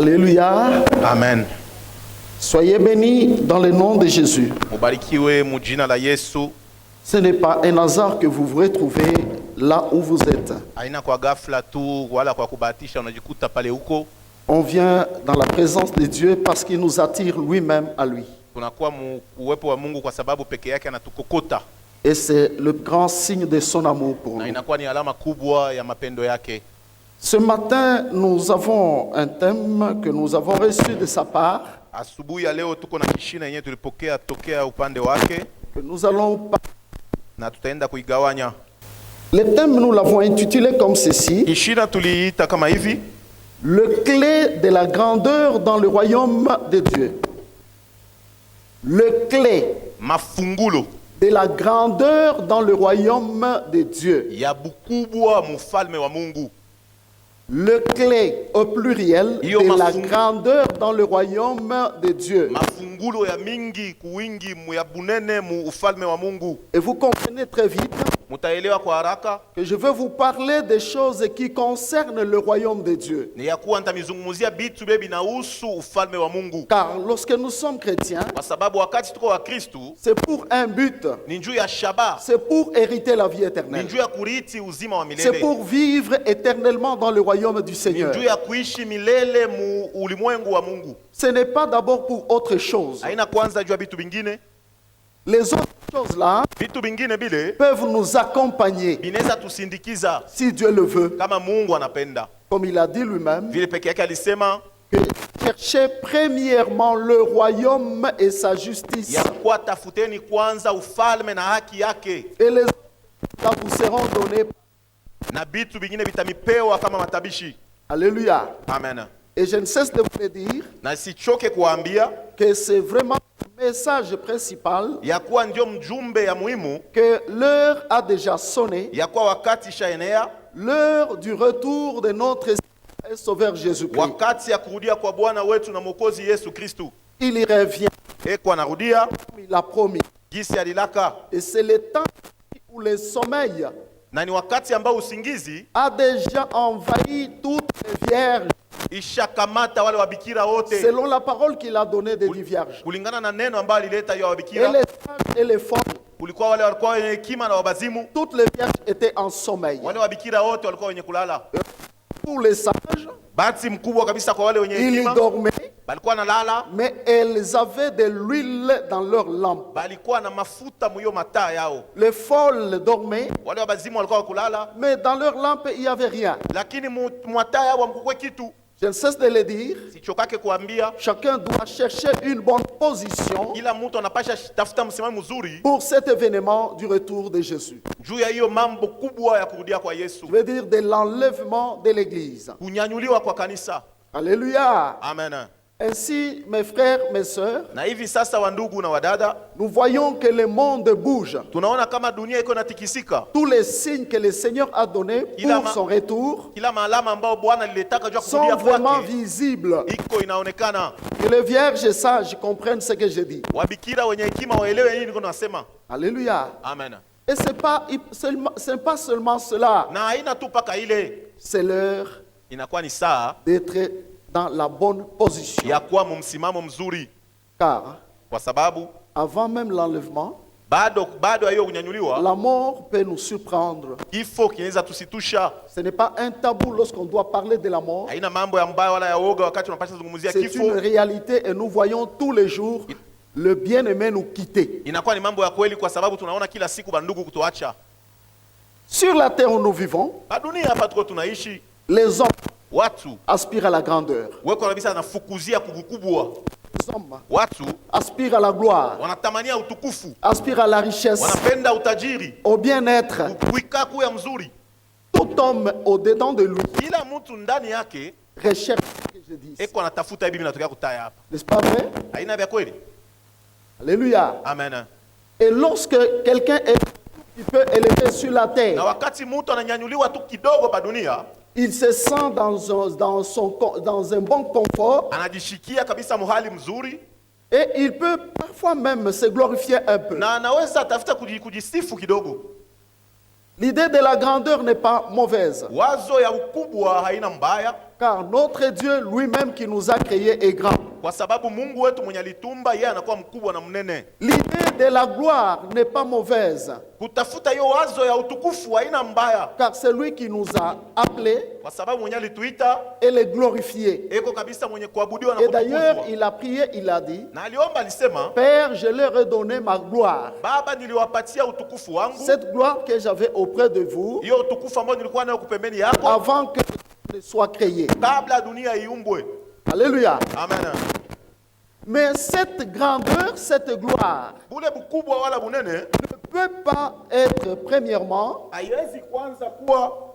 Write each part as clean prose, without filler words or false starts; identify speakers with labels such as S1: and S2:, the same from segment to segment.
S1: Alléluia.
S2: Amen.
S1: Soyez bénis dans le nom de Jésus.
S2: Mubarikiwe mu jina la Yesu.
S1: Ce n'est pas un hasard que vous vous retrouvez là où vous êtes.
S2: Haina kwa ghafla tu wala kwa kubahatisha unajikuta pale huko.
S1: On vient dans la présence de Dieu parce qu'il nous attire lui-même à lui.
S2: Tunakuwa uwepo wa Mungu kwa sababu peke yake anatukokota.
S1: Et c'est le grand signe de son amour pour
S2: Na
S1: nous.
S2: inakuwa ni alama kubwa ya mapendo yake.
S1: Ce matin, nous avons un thème que nous avons reçu de sa part,
S2: Asubuhi ya leo tuko na kishina yenyewe tulipokea tokea upande wake
S1: que nous allons parler.
S2: na tutaenda kuigawanya.
S1: Le thème, nous l'avons intitulé comme ceci:
S2: Kishina tuliita kama hivi:
S1: le clé de la grandeur dans le royaume de Dieu. Le clé
S2: mafungulo
S1: de la grandeur dans le royaume de Dieu.
S2: ya bukubwa mufalme wa Mungu.
S1: Le clé au pluriel
S2: Iyo
S1: de la
S2: mafungu-
S1: grandeur dans le royaume de Dieu.
S2: Mafungulo ya mingi kuwingi mu ya bunene mu ufalme wa Mungu.
S1: Et vous comprenez très vite
S2: Mutaelewa kwa haraka
S1: que je veux vous parler des choses qui concernent le royaume de Dieu.
S2: ni ya kuwa nitamizungumzia bitu bile binahusu ufalme wa Mungu,
S1: Car lorsque nous sommes chrétiens,
S2: kwa sababu wakati tuko wa Kristu
S1: c'est pour un but,
S2: ni njuu ya shaba,
S1: c'est pour hériter la vie
S2: ni
S1: éternelle.
S2: njuu ya kuriti uzima wa
S1: C'est
S2: milele,
S1: pour vivre éternellement dans le royaume du
S2: ni
S1: Seigneur.
S2: njuu ya kuishi milele mu ulimwengu wa Mungu.
S1: Ce n'est pas d'abord pour autre chose.
S2: Haina kwanza juu ya bitu bingine.
S1: Les autres choses-là
S2: Vitu bingine bile
S1: peuvent nous accompagner
S2: binaweza tusindikiza
S1: si Dieu le veut.
S2: kama Mungu anapenda.
S1: Comme il a dit lui-même,
S2: Vile peke yake alisema
S1: que cherchez premièrement le royaume et sa justice,
S2: ya kuwa tafuteni kwanza ufalme na haki yake,
S1: et les autres vous seront donnés.
S2: na bitu bingine vitamipewa kama matabishi.
S1: Alléluia.
S2: Amen.
S1: Et je ne cesse de vous le dire
S2: Na sichoke kuambia
S1: que c'est vraiment le message principal,
S2: ya kuwa ndio mjumbe ya muhimu,
S1: que l'heure a déjà sonné,
S2: ya kuwa wakati ishaenea,
S1: l'heure du retour de notre Seigneur et Sauveur Jésus-Christ.
S2: wakati ya kurudia kwa Bwana wetu na Mwokozi Yesu Kristu.
S1: Il y revient,
S2: Eko anarudia
S1: comme il a promis.
S2: gisi alilaka,
S1: Et c'est le temps où le sommeil
S2: na ni wakati ambao usingizi
S1: a déjà envahi toutes les vierges,
S2: ishakamata wale wabikira wote,
S1: selon la parole qu'il a donnée des 10 vierges.
S2: kulingana na neno ambalo alileta ya
S1: Et
S2: wabikira.
S1: les sages et les folles,
S2: Kulikuwa wale walikuwa wenye hekima na wabazimu,
S1: toutes les vierges étaient en sommeil.
S2: wale wabikira wote walikuwa wenye kulala.
S1: Pour les sages,
S2: Bahati mkubwa kabisa kwa wale wenye
S1: ils
S2: hekima,
S1: dormaient,
S2: balikuwa nalala,
S1: mais elles avaient de l'huile dans leurs lampes.
S2: balikuwa na mafuta muyo mataa yao.
S1: Les folles dormaient,
S2: Wale wabazimu walikuwa kulala,
S1: mais dans leurs lampes, il n'y avait rien.
S2: lakini mataa yao amkukwe kitu.
S1: Je ne cesse de le dire,
S2: Sichokake kuambia,
S1: chacun doit chercher une bonne position
S2: kila mtu anapasha tafuta msimamo mzuri
S1: pour cet événement du retour de Jésus.
S2: juu ya hiyo mambo kubwa ya kurudia kwa Yesu,
S1: Je veux dire de l'enlèvement de l'Église.
S2: kunyanyuliwa kwa kanisa.
S1: Alléluia.
S2: Amen.
S1: Ainsi, mes frères, mes sœurs,
S2: Na hivi sasa, wandugu na wadada,
S1: nous voyons que le monde bouge.
S2: tunaona kama dunia iko natikisika.
S1: Tous les signes que le Seigneur a donnés pour son retour
S2: Kila maalama ambao Bwana alilitaka juu ya
S1: sont
S2: kurudia
S1: vraiment
S2: kwake
S1: visibles.
S2: iko inaonekana.
S1: Que les vierges sages comprennent ce que je dis.
S2: Wabikira wenye hekima waelewe nini niko nasema.
S1: Alléluia.
S2: Amen.
S1: Et ce n'est pas seulement cela.
S2: Na haina tu paka ile,
S1: C'est l'heure
S2: inakuwa ni saa
S1: d'être dans la bonne position.
S2: ya kuwa msimamo mzuri,
S1: Car
S2: kwa sababu
S1: avant même l'enlèvement,
S2: bado ya hiyo kunyanyuliwa,
S1: la mort peut nous surprendre.
S2: kifo kinaweza tusitusha.
S1: Ce n'est pas un tabou lorsqu'on doit parler de la mort.
S2: Haina mambo ya mbaya wala ya woga wakati tunapasha zungumzia
S1: C'est
S2: kifo.
S1: une réalité et nous voyons tous les jours le bien-aimé nous quitter.
S2: Inakuwa ni mambo ya kweli, kwa sababu tunaona kila siku bandugu kutuacha.
S1: Sur la terre où nous vivons,
S2: Ba dunia hapa tuko tunaishi,
S1: les hommes
S2: watu
S1: aspirent à la grandeur.
S2: weko kabisa anafukuzia kubukubwa.
S1: Les hommes
S2: Watu
S1: aspirent à la gloire,
S2: wanatamania utukufu,
S1: aspirent à la richesse,
S2: wanapenda utajiri,
S1: au bien-être.
S2: kuikaa kuya mzuri.
S1: Tout homme au-dedans de lui
S2: Kila mtu ndani yake
S1: recherche ce que je dis.
S2: eko anatafuta hivi vinatokea kutaya hapa.
S1: N'est-ce pas vrai?
S2: Haina vya kweli?
S1: Alléluia.
S2: Amen.
S1: Et lorsque quelqu'un est un peu élevé sur la
S2: Na
S1: terre,
S2: wakati mtu ananyanyuliwa tu kidogo pa dunia,
S1: il se sent dans un bon confort
S2: anajishikia kabisa muhali mzuri,
S1: et il peut parfois même se glorifier un peu.
S2: na anaweza tafuta kujisifu kidogo.
S1: L'idée de la grandeur n'est pas mauvaise.
S2: Wazo ya ukubwa haina mbaya,
S1: Car notre Dieu lui-même qui nous a créés est grand.
S2: Kwa sababu Mungu wetu mwenye alitumba yeye anakuwa mkubwa na mnene.
S1: L'idée de la gloire n'est pas mauvaise.
S2: Kutafuta hiyo wazo ya utukufu haina mbaya.
S1: Car c'est lui qui nous a appelés
S2: Kwa sababu mwenye alituita
S1: et les glorifiés.
S2: eko kabisa mwenye kuabudiwa na
S1: Et d'ailleurs,
S2: kutukuzwa.
S1: il a prié, il a dit,
S2: Na aliomba alisema,
S1: Père, je leur ai donné ma gloire.
S2: Baba niliwapatia utukufu wangu.
S1: Cette gloire que j'avais auprès de vous
S2: Hiyo utukufu ambao nilikuwa nayo kupembeni yako
S1: avant que le monde soit créé.
S2: kabla dunia iumbwe.
S1: Alléluia.
S2: Amen.
S1: Mais cette grandeur, cette gloire
S2: Bule bukubwa wala bunene
S1: ne peut pas être premièrement
S2: haiwezi kwanza kuwa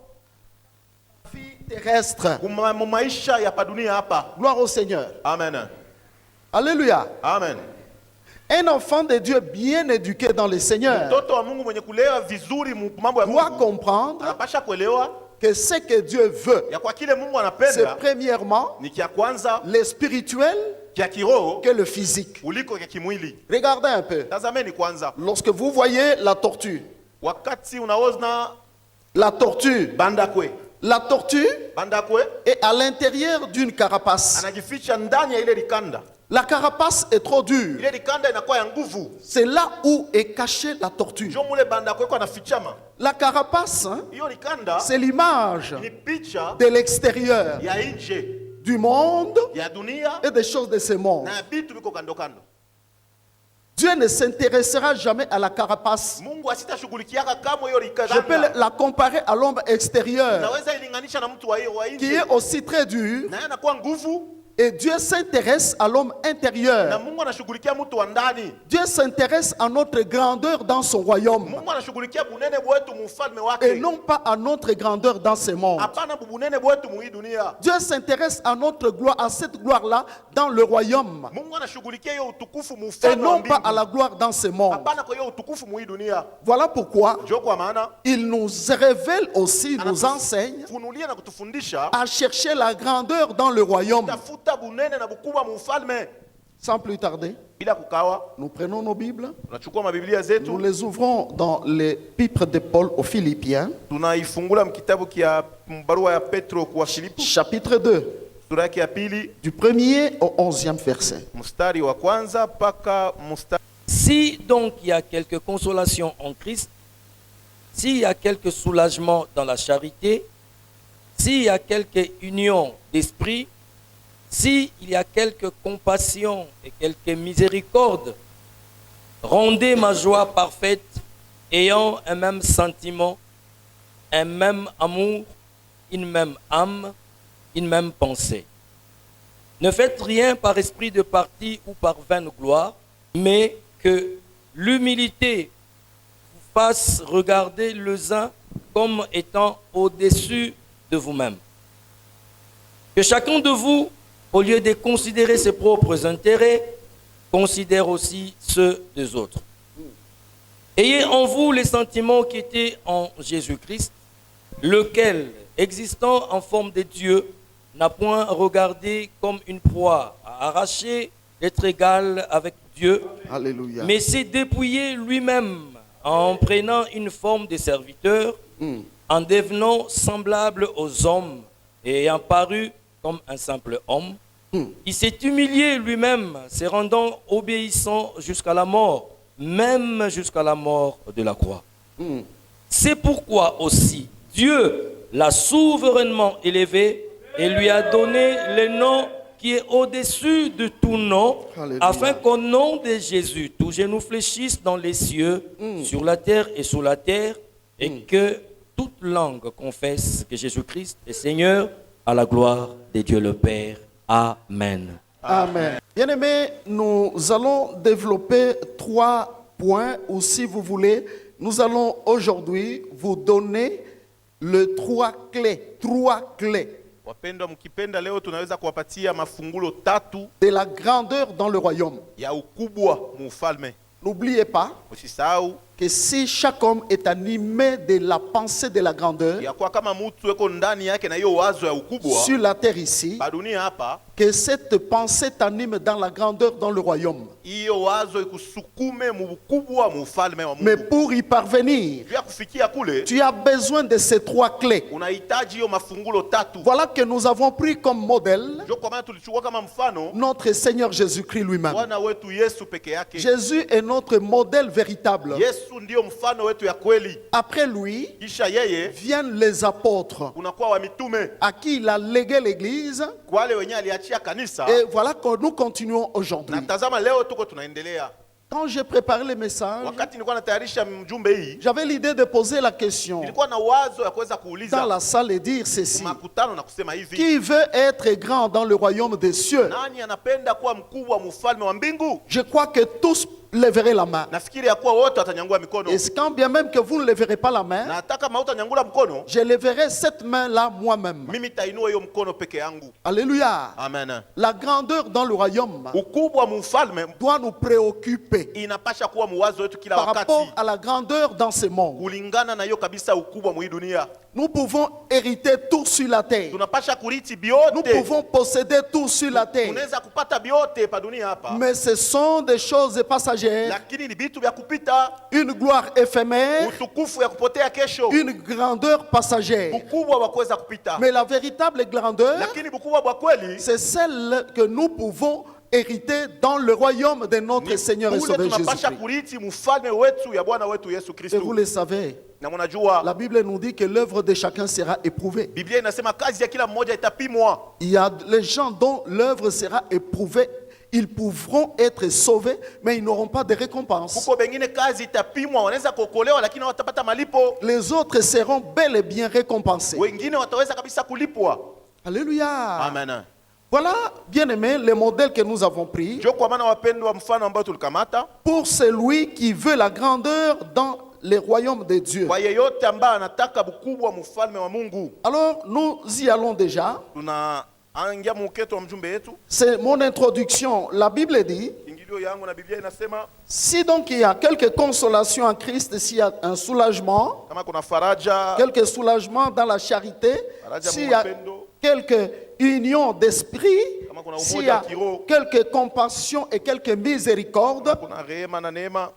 S1: vie terrestre.
S2: mu maisha ya pa dunia hapa.
S1: Gloire au Seigneur.
S2: Amen.
S1: Alléluia.
S2: Amen.
S1: Un enfant de Dieu bien éduqué dans le Seigneur
S2: Mtoto wa Mungu mwenye kulewa vizuri mambo ya
S1: doit
S2: Mungu
S1: comprendre
S2: anapasha kuelewa
S1: que ce que Dieu veut,
S2: ya kwa kile Mungu
S1: c'est
S2: anapenda
S1: premièrement
S2: ni kia kwanza
S1: le spirituel
S2: kia kiroho
S1: que le physique.
S2: kuliko kia kimwili.
S1: Regardez un peu.
S2: Tazameni kwanza,
S1: Lorsque vous voyez la tortue,
S2: wakati unaona
S1: la tortue
S2: bandakwe
S1: est à l'intérieur d'une carapace.
S2: anajificha ndani ya ile likanda.
S1: La carapace est trop dure.
S2: Ile likanda inakuwa ya nguvu,
S1: C'est là où est cachée la tortue.
S2: ndio mule bandakwe kwa nafichama.
S1: La carapace, hein,
S2: Hiyo likanda
S1: c'est l'image
S2: ni picha
S1: de l'extérieur,
S2: ya nje
S1: du monde
S2: ya dunia
S1: et des choses de ce monde.
S2: na vitu viko kando kando.
S1: Dieu ne s'intéressera jamais à la carapace.
S2: Mungu asitashughulikiaka kama hiyo
S1: Je peux
S2: likanda.
S1: la comparer à l'homme extérieur,
S2: Naweza ilinganisha na mtu wa
S1: qui
S2: nje
S1: est aussi très dur,
S2: na yeye anakuwa nguvu,
S1: et Dieu s'intéresse à l'homme
S2: na
S1: intérieur.
S2: Mungu anashughulikia mtu wa ndani.
S1: Dieu s'intéresse à notre grandeur dans son royaume,
S2: Mungu anashughulikia bunene bwetu mufalme
S1: et
S2: wake,
S1: non pas à notre grandeur dans ce monde.
S2: hapana bunene bwetu mu hii dunia.
S1: Dieu s'intéresse à notre gloire, à cette gloire-là dans le royaume,
S2: Mungu anashughulikia hiyo utukufu
S1: et
S2: mufalme wa
S1: non pas à
S2: mbingu,
S1: la gloire dans ce monde.
S2: hapana kwa hiyo utukufu mu hii dunia.
S1: Voilà pourquoi
S2: Ndio kwa maana
S1: il nous révèle aussi, nous enseigne
S2: funulia na kutufundisha
S1: à chercher la grandeur dans le royaume.
S2: tafuta bunene na bukubwa mufalme.
S1: Sans plus tarder,
S2: Bila kukawa,
S1: nous prenons nos Bibles,
S2: tunachukua mabiblia
S1: nous
S2: zetu,
S1: les ouvrons dans l'épître de Paul aux Philippiens,
S2: tunaifungula mkitabu kia barua ya Petro kwa Filipi,
S1: chapitre 2,
S2: sura yake ya pili,
S1: du 1er au 11e verset.
S2: mstari wa kwanza mpaka mstari.
S3: Si donc il y a quelque consolation en Christ, s'il y a quelque soulagement dans la charité, s'il y a quelque union d'esprit, s'il y a quelque compassion et quelque miséricorde, rendez ma joie parfaite, ayant un même sentiment, un même amour, une même âme, une même pensée. Ne faites rien par esprit de parti ou par vaine gloire, mais que l'humilité vous fasse regarder les uns comme étant au-dessus de vous-même. Que chacun de vous, au lieu de considérer ses propres intérêts, considère aussi ceux des autres. Ayez en vous les sentiments qui étaient en Jésus-Christ, lequel, existant en forme de Dieu, n'a point regardé comme une proie à arracher d'être égal avec Dieu,
S1: Alléluia.
S3: mais s'est dépouillé lui-même en prenant une forme de serviteur, en devenant semblable aux hommes et ayant paru comme un simple homme. Il s'est humilié lui-même, se rendant obéissant jusqu'à la mort, même jusqu'à la mort de la croix. C'est pourquoi aussi Dieu l'a souverainement élevé et lui a donné le nom qui est au-dessus de tout nom,
S1: Alléluia.
S3: afin qu'au nom de Jésus, tout genou fléchisse dans les cieux, sur la terre et sous la terre, et que toute langue confesse que Jésus-Christ est Seigneur, à la gloire de Dieu le Père. Amen.
S1: Amen. Bien-aimés, nous allons développer 3 points, ou si vous voulez, nous allons aujourd'hui vous donner les 3 clés. 3 clés
S2: Wapendwa, mkipenda leo tunaweza kuwapatia mafungulo tatu
S1: de la grandeur dans le royaume.
S2: ya ukubwa mu ufalme.
S1: N'oubliez pas
S2: Usisahau
S1: que si chaque homme est animé de la pensée de la grandeur
S2: ya kuwa kama mtu eko ndani yake na hiyo wazo ya ukubwa
S1: sur la terre ici,
S2: pa dunia hapa,
S1: que cette pensée t'anime dans la grandeur dans le royaume.
S2: hiyo wazo ikusukume mu ukubwa mu ufalme wa
S1: Mais
S2: Mungu.
S1: pour y parvenir,
S2: Pia kufikia kule
S1: tu as besoin de ces trois clés.
S2: unahitaji hiyo mafungulo tatu.
S1: Voilà que nous avons pris comme modèle
S2: Ndio kwa maana tulichukua kama mfano
S1: notre Seigneur Jésus-Christ lui-même.
S2: Bwana wetu Yesu peke yake.
S1: Jésus est notre modèle véritable.
S2: Yesu ndio mfano wetu ya kweli.
S1: Après lui
S2: Kisha yeye
S1: viennent les apôtres
S2: kunakuwa wa mitume,
S1: à qui il a légué l'Église.
S2: kwa wale wenye aliachia kanisa.
S1: Et voilà que nous continuons aujourd'hui.
S2: Na tazama leo tuko tunaendelea.
S1: Quand j'ai préparé le message,
S2: Wakati nilikuwa natayarisha mjumbe hii,
S1: j'avais l'idée de poser la question
S2: nilikuwa na wazo ya kuweza
S1: dans
S2: kuuliza
S1: la salle et dire ceci.
S2: makutano na kusema hivi:
S1: Qui veut être grand dans le royaume des cieux?
S2: nani anapenda kuwa mkubwa wa mfalme wa mbingu?
S1: Je crois que tous lèverez la main.
S2: Nafikiri ya kuwa wote watanyangua mikono.
S1: Et quand bien même que vous ne lèverez pas la main,
S2: Na hata kama hutanyangula mkono,
S1: je lèverai cette main-là moi-même.
S2: mimi tainua hiyo mkono peke yangu.
S1: Alléluia.
S2: Amen.
S1: La grandeur dans le royaume
S2: Ukubwa wa mfalme
S1: doit nous préoccuper
S2: inapasha kuwa muwazo wetu kila
S1: par rapport
S2: wakati,
S1: à la grandeur dans ce monde.
S2: kulingana na hiyo kabisa ukubwa mwa hii dunia.
S1: Nous pouvons hériter tout sur la terre.
S2: Tunapasha kuriti
S1: Nous
S2: biote,
S1: pouvons posséder tout sur la terre.
S2: tunaweza kupata biote pa dunia hapa,
S1: Mais ce sont des choses passagères,
S2: lakini ni vitu vya kupita.
S1: une gloire éphémère,
S2: Utukufu ya kupotea kesho,
S1: une grandeur passagère.
S2: ukubwa wa kuweza kupita,
S1: Mais la véritable grandeur,
S2: lakini ukubwa wa kweli
S1: c'est celle que nous pouvons hériter dans le royaume de notre Seigneur et
S2: ule
S1: Sauveur
S2: tunapasha
S1: Jésus-Christ.
S2: kuriti mfalme wetu ya Bwana wetu Yesu
S1: Et vous
S2: Kristo.
S1: le savez,
S2: Na mnajua
S1: la Bible nous dit que l'œuvre de chacun sera éprouvée.
S2: Biblia inasema kazi ya kila mmoja itapimwa.
S1: Il y a les gens dont l'œuvre sera éprouvée, ils pourront être sauvés, mais ils n'auront pas de récompense.
S2: Kuko bengine kazi itapimwa, wanaweza kuokolewa lakini watapata malipo.
S1: Les autres seront bel et bien récompensés.
S2: Wengine wataweza kabisa kulipwa.
S1: Alléluia.
S2: Amen.
S1: Voilà, bien aimé, le modèle que nous avons pris
S2: Ndio kwa maana wapendwa, mfano ambao tulikamata
S1: pour celui qui veut la grandeur dans les royaumes de Dieu.
S2: kwa yeyote ambaye anataka ukubwa mfalme wa Mungu.
S1: Alors, nous y allons déjà.
S2: Tunaangia muketo wa mjumbe yetu.
S1: C'est mon introduction. La Bible dit,
S2: Ingilio yangu na Biblia inasema
S1: si donc il y a quelque consolation en Christ, s'il y a un soulagement,
S2: kama kuna faraja,
S1: quelque soulagement dans la charité, s'il y a quelque union d'esprit, s'il y a quelque compassion et quelque miséricorde,
S2: kuna rehema na neema,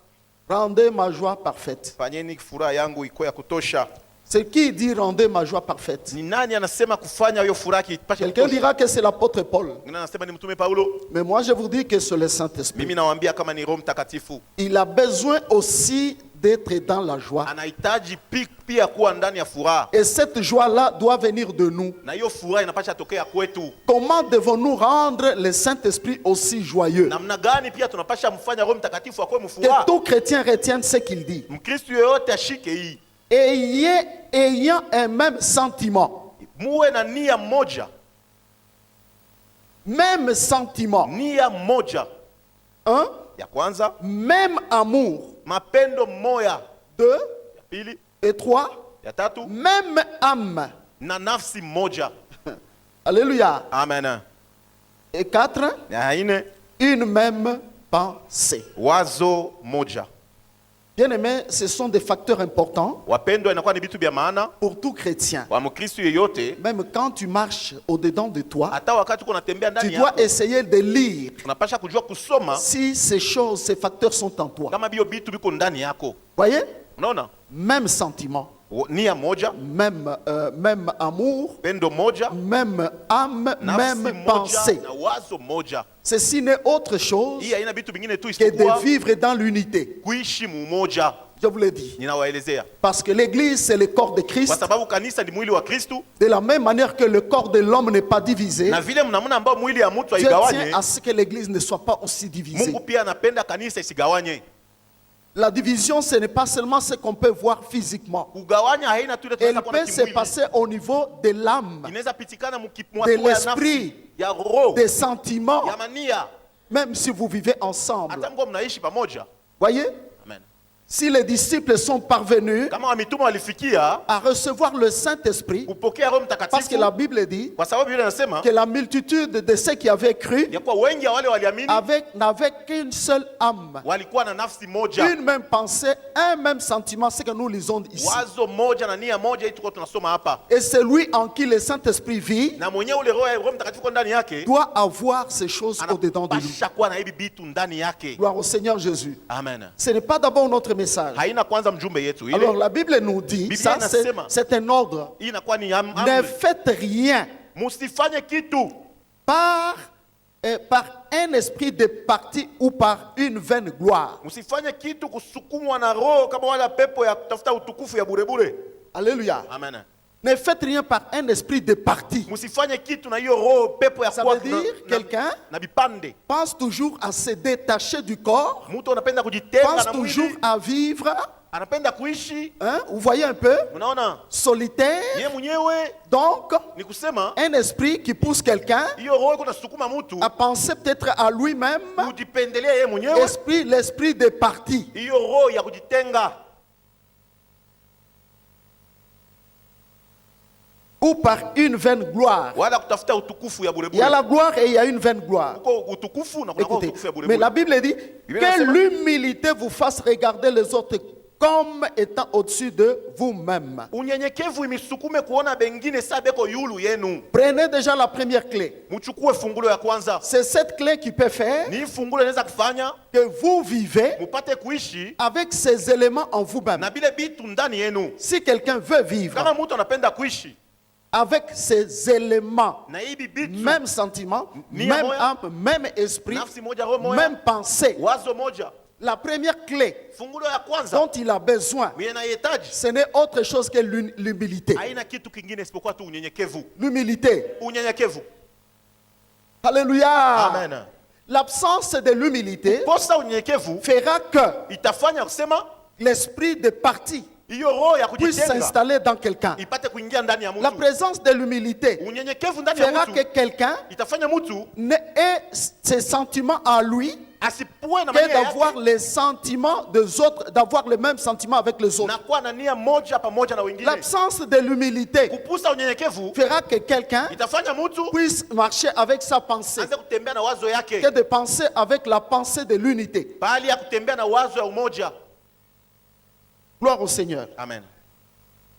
S1: rendez ma joie parfaite.
S2: fanyeni furaha yangu ikuwe ya kutosha.
S1: C'est qui dit rendez ma joie parfaite?
S2: Ni nani anasema kufanya hiyo furaha ipate
S1: Quelqu'un
S2: kutosha?
S1: dira que c'est l'apôtre Paul.
S2: Mwingine anasema ni mtume Paulo.
S1: Mais moi je vous dis que c'est le Saint-Esprit.
S2: Mimi nawaambia kama ni Roho Mtakatifu.
S1: Il a besoin aussi d'être dans la joie.
S2: Anahitaji pia kuwa ndani ya furaha.
S1: Et cette joie-là doit venir de nous.
S2: Na hiyo furaha inapaswa tokea kwetu.
S1: Comment devons-nous rendre le Saint-Esprit aussi joyeux?
S2: Namna gani pia tunapaswa mfanya Roho Mtakatifu akuwe
S1: Que
S2: mfuraha?
S1: tout chrétien retienne ce qu'il dit.
S2: Mkristo yoyote ashike hii.
S1: Ayant un même sentiment.
S2: Muwe na nia moja.
S1: Même sentiment.
S2: Nia moja.
S1: Un.
S2: Ya kwanza,
S1: Même amour.
S2: mapendo moya.
S1: Deux.
S2: Ya pili,
S1: Et trois.
S2: ya tatu,
S1: Même âme.
S2: na nafsi moja.
S1: Alléluia.
S2: Amen.
S1: Et quatre.
S2: Ya ine,
S1: Une même pensée.
S2: wazo moja.
S1: Bien aimé, ce sont des facteurs importants
S2: Wapendwa, inakuwa ni vitu vya maana
S1: pour tout chrétien.
S2: kwa Mkristo yeyote.
S1: Même quand tu marches au-dedans de toi,
S2: Hata wakati uko unatembea
S1: tu
S2: ndani
S1: dois
S2: yako,
S1: essayer de lire
S2: unapasha kujua kusoma
S1: si ces choses, ces facteurs sont en toi.
S2: kama bio vitu viko ndani yako.
S1: Voyez?
S2: Unaona?
S1: Même sentiment,
S2: Nia moja,
S1: même amour,
S2: pendo moja,
S1: même âme,
S2: nafsi
S1: même
S2: moja
S1: pensée.
S2: na wazo moja.
S1: Ceci n'est autre chose
S2: Hii haina vitu vingine tu
S1: que
S2: isipokuwa
S1: de vivre dans l'unité.
S2: kuishi mumoja.
S1: Je vous l'ai dit.
S2: Ninawaelezea
S1: Parce que l'église, c'est le corps de
S2: kwa
S1: Christ.
S2: sababu kanisa ni mwili wa Kristo,
S1: De la même manière que le corps de l'homme n'est pas divisé,
S2: na vile mnamna ambao mwili ya mtu
S1: Dieu tient
S2: haigawanye,
S1: à ce que l'église ne soit pas aussi divisée.
S2: Mungu pia anapenda kanisa isigawanye.
S1: La division, ce n'est pas seulement ce qu'on peut voir physiquement.
S2: Kugawanya haina tu ile
S1: Elle
S2: tunaweza kuona
S1: peut se
S2: kimwili.
S1: passer au niveau de l'âme,
S2: Inaweza pitikana
S1: de
S2: mkimu ya
S1: l'esprit,
S2: nafsi, ya roho,
S1: des sentiments,
S2: ya mania,
S1: même si vous vivez ensemble.
S2: hata mko mnaishi pamoja.
S1: Voyez?
S2: Amen.
S1: Si les disciples sont parvenus
S2: kama wamitume walifikia
S1: à recevoir le Saint-Esprit,
S2: kupokea Roho
S1: parce que
S2: Mtakatifu,
S1: la Bible dit
S2: kwa sababu Biblia inasema
S1: que la multitude de ceux qui avaient cru
S2: ya kuwa wengi wale waliamini
S1: n'avaient qu'une seule âme,
S2: walikuwa na nafsi moja,
S1: une même pensée, un même sentiment, ce que nous lisons ici.
S2: wazo moja na nia moja. Hii tuko tunasoma hapa,
S1: Et celui en qui le Saint-Esprit vit
S2: na mwenyewe ule Roho Mtakatifu ndani yake
S1: doit avoir ces choses au-dedans de lui.
S2: anapasha kuwa na hivi vitu ndani yake.
S1: Gloire au Seigneur Jésus.
S2: Amen.
S1: Ce n'est pas d'abord notre message.
S2: Haina kwanza mjumbe yetu ile.
S1: Alors la Bible nous dit,
S2: Biblia
S1: ça
S2: inasema.
S1: c'est un ordre.
S2: Hii inakuwa ni
S1: Ne
S2: amri.
S1: faites rien
S2: Musifanye kitu
S1: par un esprit de parti ou par une vaine gloire.
S2: Msifanye kitu kusukumwa na roho kama wala pepo ya kutafuta utukufu ya bure.
S1: Alléluia.
S2: Amen.
S1: Ne faites rien par un esprit de parti.
S2: Msifanye kitu na hiyo roho pepo ya
S1: Ça
S2: kuwa
S1: veut dire quelqu'un
S2: na bipande.
S1: pense toujours à se détacher du corps,
S2: Mtu anapenda kujitenga
S1: pense
S2: na
S1: toujours
S2: mwili,
S1: à vivre,
S2: anapenda kuishi.
S1: hein, vous voyez un peu,
S2: Unaona?
S1: solitaire.
S2: Yeye mwenyewe
S1: Donc,
S2: ni kusema
S1: un esprit qui pousse quelqu'un
S2: hiyo roho iko nasukuma mtu
S1: à penser peut-être à lui-même,
S2: kujipendelea yeye mwenyewe,
S1: l'esprit de parti.
S2: hiyo roho ya kujitenga
S1: Ou par une vaine gloire.
S2: wala kutafuta utukufu ya bure
S1: Il y a
S2: bure.
S1: la gloire et il y a une vaine gloire.
S2: Uko utukufu na kuna
S1: Écoutez,
S2: utukufu ya bure
S1: mais
S2: bure.
S1: la Bible dit
S2: Bible
S1: que
S2: inasema-
S1: l'humilité vous fasse regarder les autres comme étant au-dessus de vous-même.
S2: Unyenyekevu imisukume kuona bengine saa beko yulu yenu.
S1: Prenez déjà la première clé.
S2: Mchukue fungulo ya kwanza.
S1: C'est cette clé qui peut faire
S2: Ni fungulo inaweza kufanya
S1: que vous vivez
S2: mupate kuishi
S1: avec ces éléments en vous-même.
S2: na bile bitu ndani yenu.
S1: Si quelqu'un veut vivre
S2: Kama mtu anapenda kuishi
S1: avec ces éléments,
S2: na hivi bitu,
S1: même sentiment,
S2: Ni
S1: même
S2: moya,
S1: âme, même esprit,
S2: nafsi moja, roho moja,
S1: même pensée,
S2: wazo moja,
S1: la première clé
S2: fungulo ya kwanza
S1: dont il a besoin,
S2: mwenye nahitaji
S1: ce n'est autre chose que l'humilité.
S2: haina kitu kingine isipokuwa tu unyenyekevu.
S1: L'humilité.
S2: Unyenyekevu.
S1: Alléluia.
S2: Amen.
S1: L'absence de l'humilité
S2: Kosa unyenyekevu
S1: fera que
S2: itafanya kusema
S1: l'esprit de parti
S2: hiyo roho ya
S1: puisse
S2: kujitenga
S1: s'installer dans quelqu'un.
S2: ipate kuingia ndani ya
S1: La
S2: mtu.
S1: présence de l'humilité
S2: Unyenyekevu ndani ya
S1: fera
S2: mtu
S1: que quelqu'un
S2: itafanya mtu
S1: ait ses sentiments en lui
S2: asipue na
S1: que
S2: mania
S1: d'avoir
S2: yake
S1: les sentiments des autres, d'avoir le même sentiment avec les
S2: na
S1: autres.
S2: kuwa na nia moja pamoja na wengine.
S1: L'absence de l'humilité
S2: Kupusa unyenyekevu
S1: fera que quelqu'un
S2: itafanya mtu
S1: puisse marcher avec sa pensée,
S2: anze kutembea na wazo yake
S1: que de penser avec la pensée de l'unité.
S2: bali ya kutembea na wazo ya umoja.
S1: Gloire au Seigneur.
S2: Amen.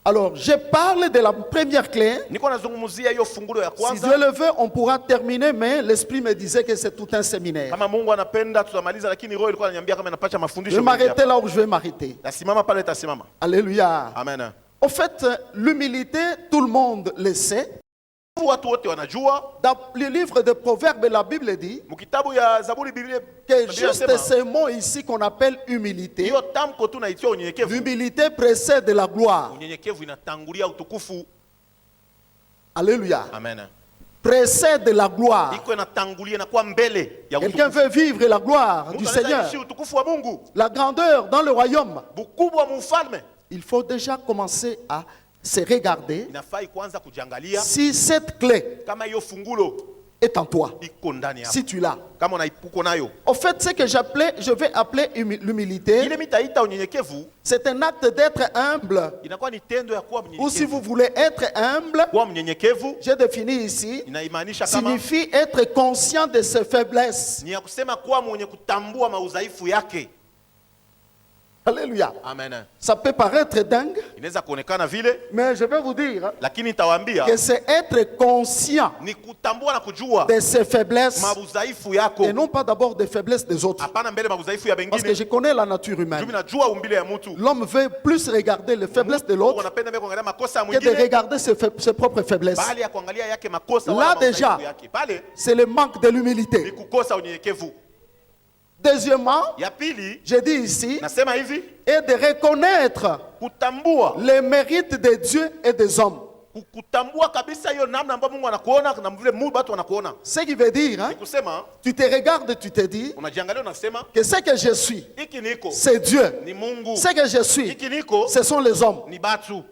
S1: Alors, je parle de la première clé.
S2: Niko nazungumzia hiyo fungulo ya
S1: Si
S2: kwanza.
S1: Dieu le veut, on pourra terminer, mais l'Esprit me disait que c'est tout un séminaire.
S2: Kama Mungu anapenda tutamaliza, lakini roho ilikuwa inaniambia kama inapacha
S1: Je
S2: mafundisho
S1: vais
S2: mengi hapa.
S1: m'arrêter là où je vais m'arrêter.
S2: Tasimama pale, tasimama.
S1: Alléluia.
S2: Amen.
S1: En fait, l'humilité, tout le monde le sait.
S2: Watu wote wanajua.
S1: Dans le livre de Proverbes, la Bible dit
S2: Mkitabu ya Zaburi Biblia
S1: que
S2: Biblia
S1: juste
S2: inasema,
S1: ce mot ici qu'on appelle humilité,
S2: hiyo tamko tu naitwa unyenyekevu.
S1: l'humilité précède la gloire.
S2: Unyenyekevu inatangulia utukufu.
S1: Alléluia.
S2: Amen.
S1: Précède la gloire.
S2: Iko inatangulia na kuwa mbele ya
S1: Quelqu'un
S2: utukufu.
S1: veut vivre la gloire du
S2: Mtu anaweza
S1: Seigneur,
S2: ishi utukufu wa Mungu,
S1: la grandeur dans le royaume.
S2: bukubwa wa mfalme.
S1: Il faut déjà commencer à se regarder
S2: Inafai kwanza kujiangalia
S1: si cette clé
S2: kama hiyo fungulo
S1: est en toi,
S2: iko ndani yako.
S1: si tu l'as.
S2: Kama unaipuko nayo.
S1: En fait, ce que je vais appeler l'humilité,
S2: Ile mitaita unyenyekevu
S1: c'est un acte d'être humble.
S2: inakuwa ni tendo ya kuwa
S1: Ou si vous
S2: mnyenyekevu.
S1: voulez être humble,
S2: Kuwa mnyenyekevu
S1: j'ai défini ici,
S2: inaimaanisha kama
S1: signifie être conscient de ses faiblesses.
S2: ni ya kusema kuwa mwenye kutambua maudhaifu yake.
S1: Alléluia.
S2: Amen.
S1: Ça peut paraître dingue,
S2: Inaweza kuonekana vile,
S1: mais je vais vous dire
S2: lakini nitawaambia
S1: que c'est être conscient
S2: ni kutambua na kujua
S1: de ses faiblesses
S2: maudhaifu yako,
S1: et non pas d'abord des faiblesses des autres.
S2: hapana mbele maudhaifu ya
S1: Parce que
S2: bengine.
S1: je connais la nature
S2: Mimi
S1: humaine.
S2: najua umbile ya mtu.
S1: L'homme veut plus regarder les faiblesses de l'autre
S2: Wanapenda mimi kuangalia makosa ya
S1: que de
S2: mwingine
S1: regarder ses propres faiblesses.
S2: bali ya kuangalia yake makosa
S1: Là
S2: wala
S1: déjà,
S2: maudhaifu yake. Pale
S1: c'est le manque de
S2: ni
S1: l'humilité.
S2: kukosa unyenyekevu.
S1: Deuxièmement,
S2: Ya pili
S1: je dis ici,
S2: nasema hivi,
S1: est de reconnaître
S2: kutambua
S1: les mérites de Dieu et des hommes.
S2: kutambua kabisa hiyo namna ambayo Mungu anakuona na vile Mungu watu wanakuona.
S1: Ce qui veut dire, hein,
S2: Ni kusema
S1: tu te regardes, tu te dis
S2: unajiangalia unasema
S1: que ce que je suis,
S2: hiki niko
S1: c'est Dieu.
S2: ni Mungu.
S1: Ce que je suis,
S2: Hiki niko
S1: ce sont les hommes.
S2: ni batu.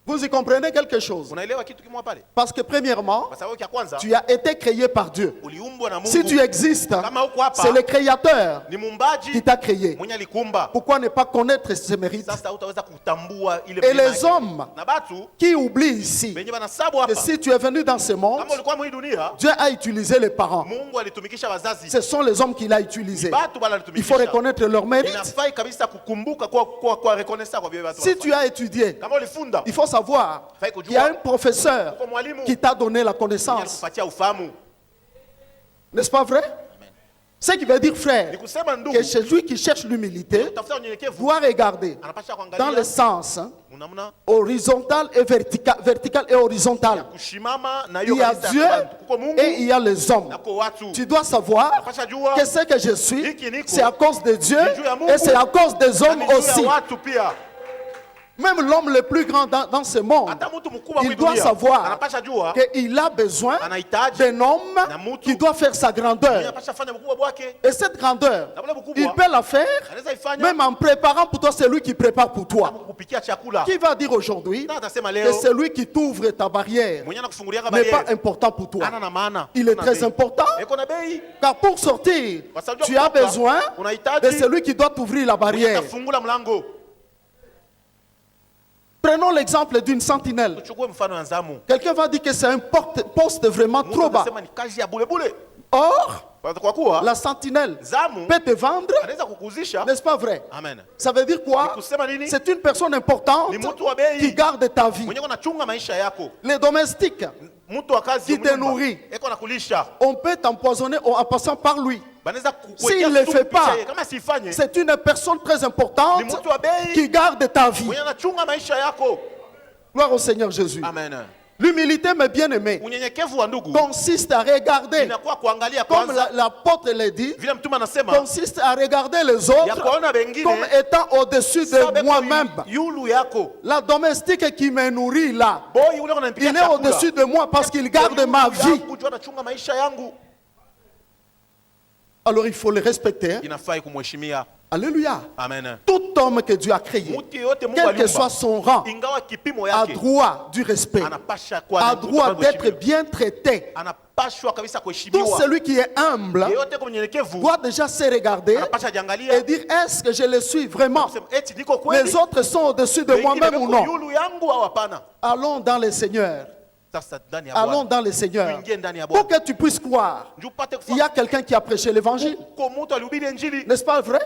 S1: Vous y comprenez quelque chose?
S2: Unaelewa kitu kimoja pale?
S1: Parce que premièrement,
S2: Kwa sababu ya kwanza
S1: tu as été créé par Dieu.
S2: uliumbwa na Mungu.
S1: Si tu existes,
S2: Kama uko hapa,
S1: c'est le Créateur
S2: ni
S1: qui
S2: muumbaji
S1: t'a créé.
S2: mwenye alikumba.
S1: Pourquoi ne pas connaître ses mérites?
S2: Sasa utaweza kutambua ile
S1: Et
S2: mema
S1: les
S2: yake.
S1: hommes
S2: Na batu
S1: qui oublient ici
S2: benye banasabu
S1: que
S2: hapa,
S1: si tu es venu dans ce monde,
S2: kama ulikuwa mwa hii dunia,
S1: Dieu a utilisé les parents.
S2: Mungu alitumikisha wazazi.
S1: Ce sont les hommes qu'il a utilisés.
S2: Batu bala
S1: Il faut
S2: alitumikisha.
S1: reconnaître leurs mérites.
S2: Inafai kabisa kukumbuka kwa reconnaissance kwa vile watu.
S1: Si tu as étudié,
S2: kama ulifunda,
S1: il faut savoir qu'il y a un professeur
S2: kwa mwalimu
S1: qui t'a donné la
S2: mwenye
S1: connaissance.
S2: alikupatia ufahamu.
S1: N'est-ce pas vrai? Ce qui veut dire, frère,
S2: Ni kusema ndugu,
S1: que celui qui cherche l'humilité
S2: tafuta unyenyekevu,
S1: doit regarder
S2: anapasha
S1: dans le
S2: kuangalia
S1: sens
S2: unamna
S1: horizontal et vertical, vertical et horizontal.
S2: kushimama na
S1: Il
S2: hiyo
S1: y a
S2: kabisa
S1: Dieu
S2: ya watu. Kuko Mungu
S1: et il y a les hommes.
S2: na kwa watu.
S1: Tu dois savoir
S2: Napasha jua
S1: que ce que je suis,
S2: hiki niko,
S1: c'est à cause de Dieu
S2: ni juu ya Mungu,
S1: et c'est à cause des
S2: na
S1: hommes
S2: ni juu ya
S1: aussi.
S2: watu pia.
S1: Même l'homme le plus grand dans ce monde,
S2: Hata mtu mkubwa
S1: il
S2: mwa
S1: doit
S2: dunia
S1: savoir
S2: anapasha jua
S1: qu'il a besoin
S2: anahitaji
S1: d'un homme
S2: na mtu
S1: qui doit faire sa
S2: mwenye
S1: grandeur.
S2: anapasha fanya mkubwa bwake.
S1: Et cette grandeur,
S2: Na ule mkubwa
S1: il peut la faire
S2: anaweza ifanya
S1: même en préparant pour toi celui qui prépare pour toi.
S2: kupikia chakula.
S1: Qui va dire aujourd'hui
S2: Na atasema
S1: que
S2: leo
S1: celui qui t'ouvre ta barrière
S2: mwenye anakufungulia
S1: n'est
S2: barrière
S1: pas important pour toi.
S2: ana na maana.
S1: Il est
S2: Kuna
S1: très
S2: bei.
S1: important,
S2: Eko na bei.
S1: car pour sortir,
S2: Kwa sababu ya
S1: tu as
S2: kutoka,
S1: besoin
S2: unahitaji
S1: de celui qui doit t'ouvrir la
S2: mwenye
S1: barrière.
S2: atafungula mlango.
S1: Prenons l'exemple d'une sentinelle.
S2: Tuchukue mfano ya Nzamu.
S1: Quelqu'un va dire que c'est un poste vraiment
S2: Mungu
S1: trop bas.
S2: anasema ni kazi ya bule bule.
S1: Or,
S2: Kwa kuwa
S1: la sentinelle
S2: Zamu
S1: peut te vendre,
S2: anaweza kukuzisha.
S1: n'est-ce pas vrai?
S2: Amen.
S1: Ça veut dire
S2: Ni
S1: quoi?
S2: kusema nini?
S1: C'est une personne importante
S2: Ni mtu wa bei.
S1: qui garde ta vie.
S2: Mwenye kunachunga maisha yako.
S1: Les domestiques,
S2: Mtu wa kazi
S1: Qui te
S2: mnyumba.
S1: nourrit.
S2: Eko nakulisha.
S1: on peut t'empoisonner en passant par lui.
S2: Banaweza
S1: S'il ne le fait pas,
S2: kama sifanye
S1: c'est une personne très importante
S2: ni mtu wa bei
S1: qui garde ta vie.
S2: mwenye anachunga maisha yako.
S1: Gloire au Seigneur Jésus.
S2: Amen.
S1: L'humilité, mes bien-aimés,
S2: Unyenyekevu wa ndugu
S1: consiste à regarder,
S2: inakuwa kuangalia
S1: comme
S2: kwanza
S1: l'apôtre l'a dit,
S2: vile mtume anasema
S1: consiste à regarder les
S2: ya
S1: autres
S2: kuona wengine
S1: comme étant au-dessus
S2: sabe
S1: de
S2: kwa
S1: moi-même.
S2: yulu yako.
S1: La domestique qui me nourrit là,
S2: Boy ule unanipikia
S1: il est
S2: chakula.
S1: au-dessus de moi parce qu'il garde ma vie.
S2: Yangu, jua anachunga maisha yangu.
S1: Alors il faut le respecter. Hein.
S2: Inafai kumheshimia.
S1: Alléluia.
S2: Amen.
S1: Tout homme que Dieu a créé,
S2: Mtu yote Mungu
S1: quel que
S2: aliumba,
S1: soit son rang,
S2: ingawa kipimo
S1: a
S2: yake
S1: droit du respect,
S2: anapasha kuwa
S1: a
S2: na mtu
S1: droit
S2: ambaye
S1: d'être
S2: kuheshimiwa.
S1: bien traité.
S2: Anapashwa kabisa
S1: Tout
S2: kuheshimiwa.
S1: celui qui est humble
S2: Yeyote kwa mnyenyekevu
S1: doit déjà se regarder
S2: anapasha
S1: et
S2: jiangalia.
S1: dire est-ce que je le suis vraiment?
S2: Kusema, eti niko kweli?
S1: Les autres sont au-dessus de
S2: Wengine
S1: moi-même ou
S2: wako
S1: non?
S2: yulu yangu au hapana?
S1: Allons dans le Seigneur.
S2: Sasa ndani ya
S1: Allons
S2: Bwana.
S1: dans le Seigneur.
S2: Tuingie ndani ya Bwana.
S1: Pour que tu puisses croire.
S2: Ndio upate
S1: Il y a quelqu'un qui a prêché l'évangile.
S2: kwa mtu alihubiri injili.
S1: N'est-ce pas vrai?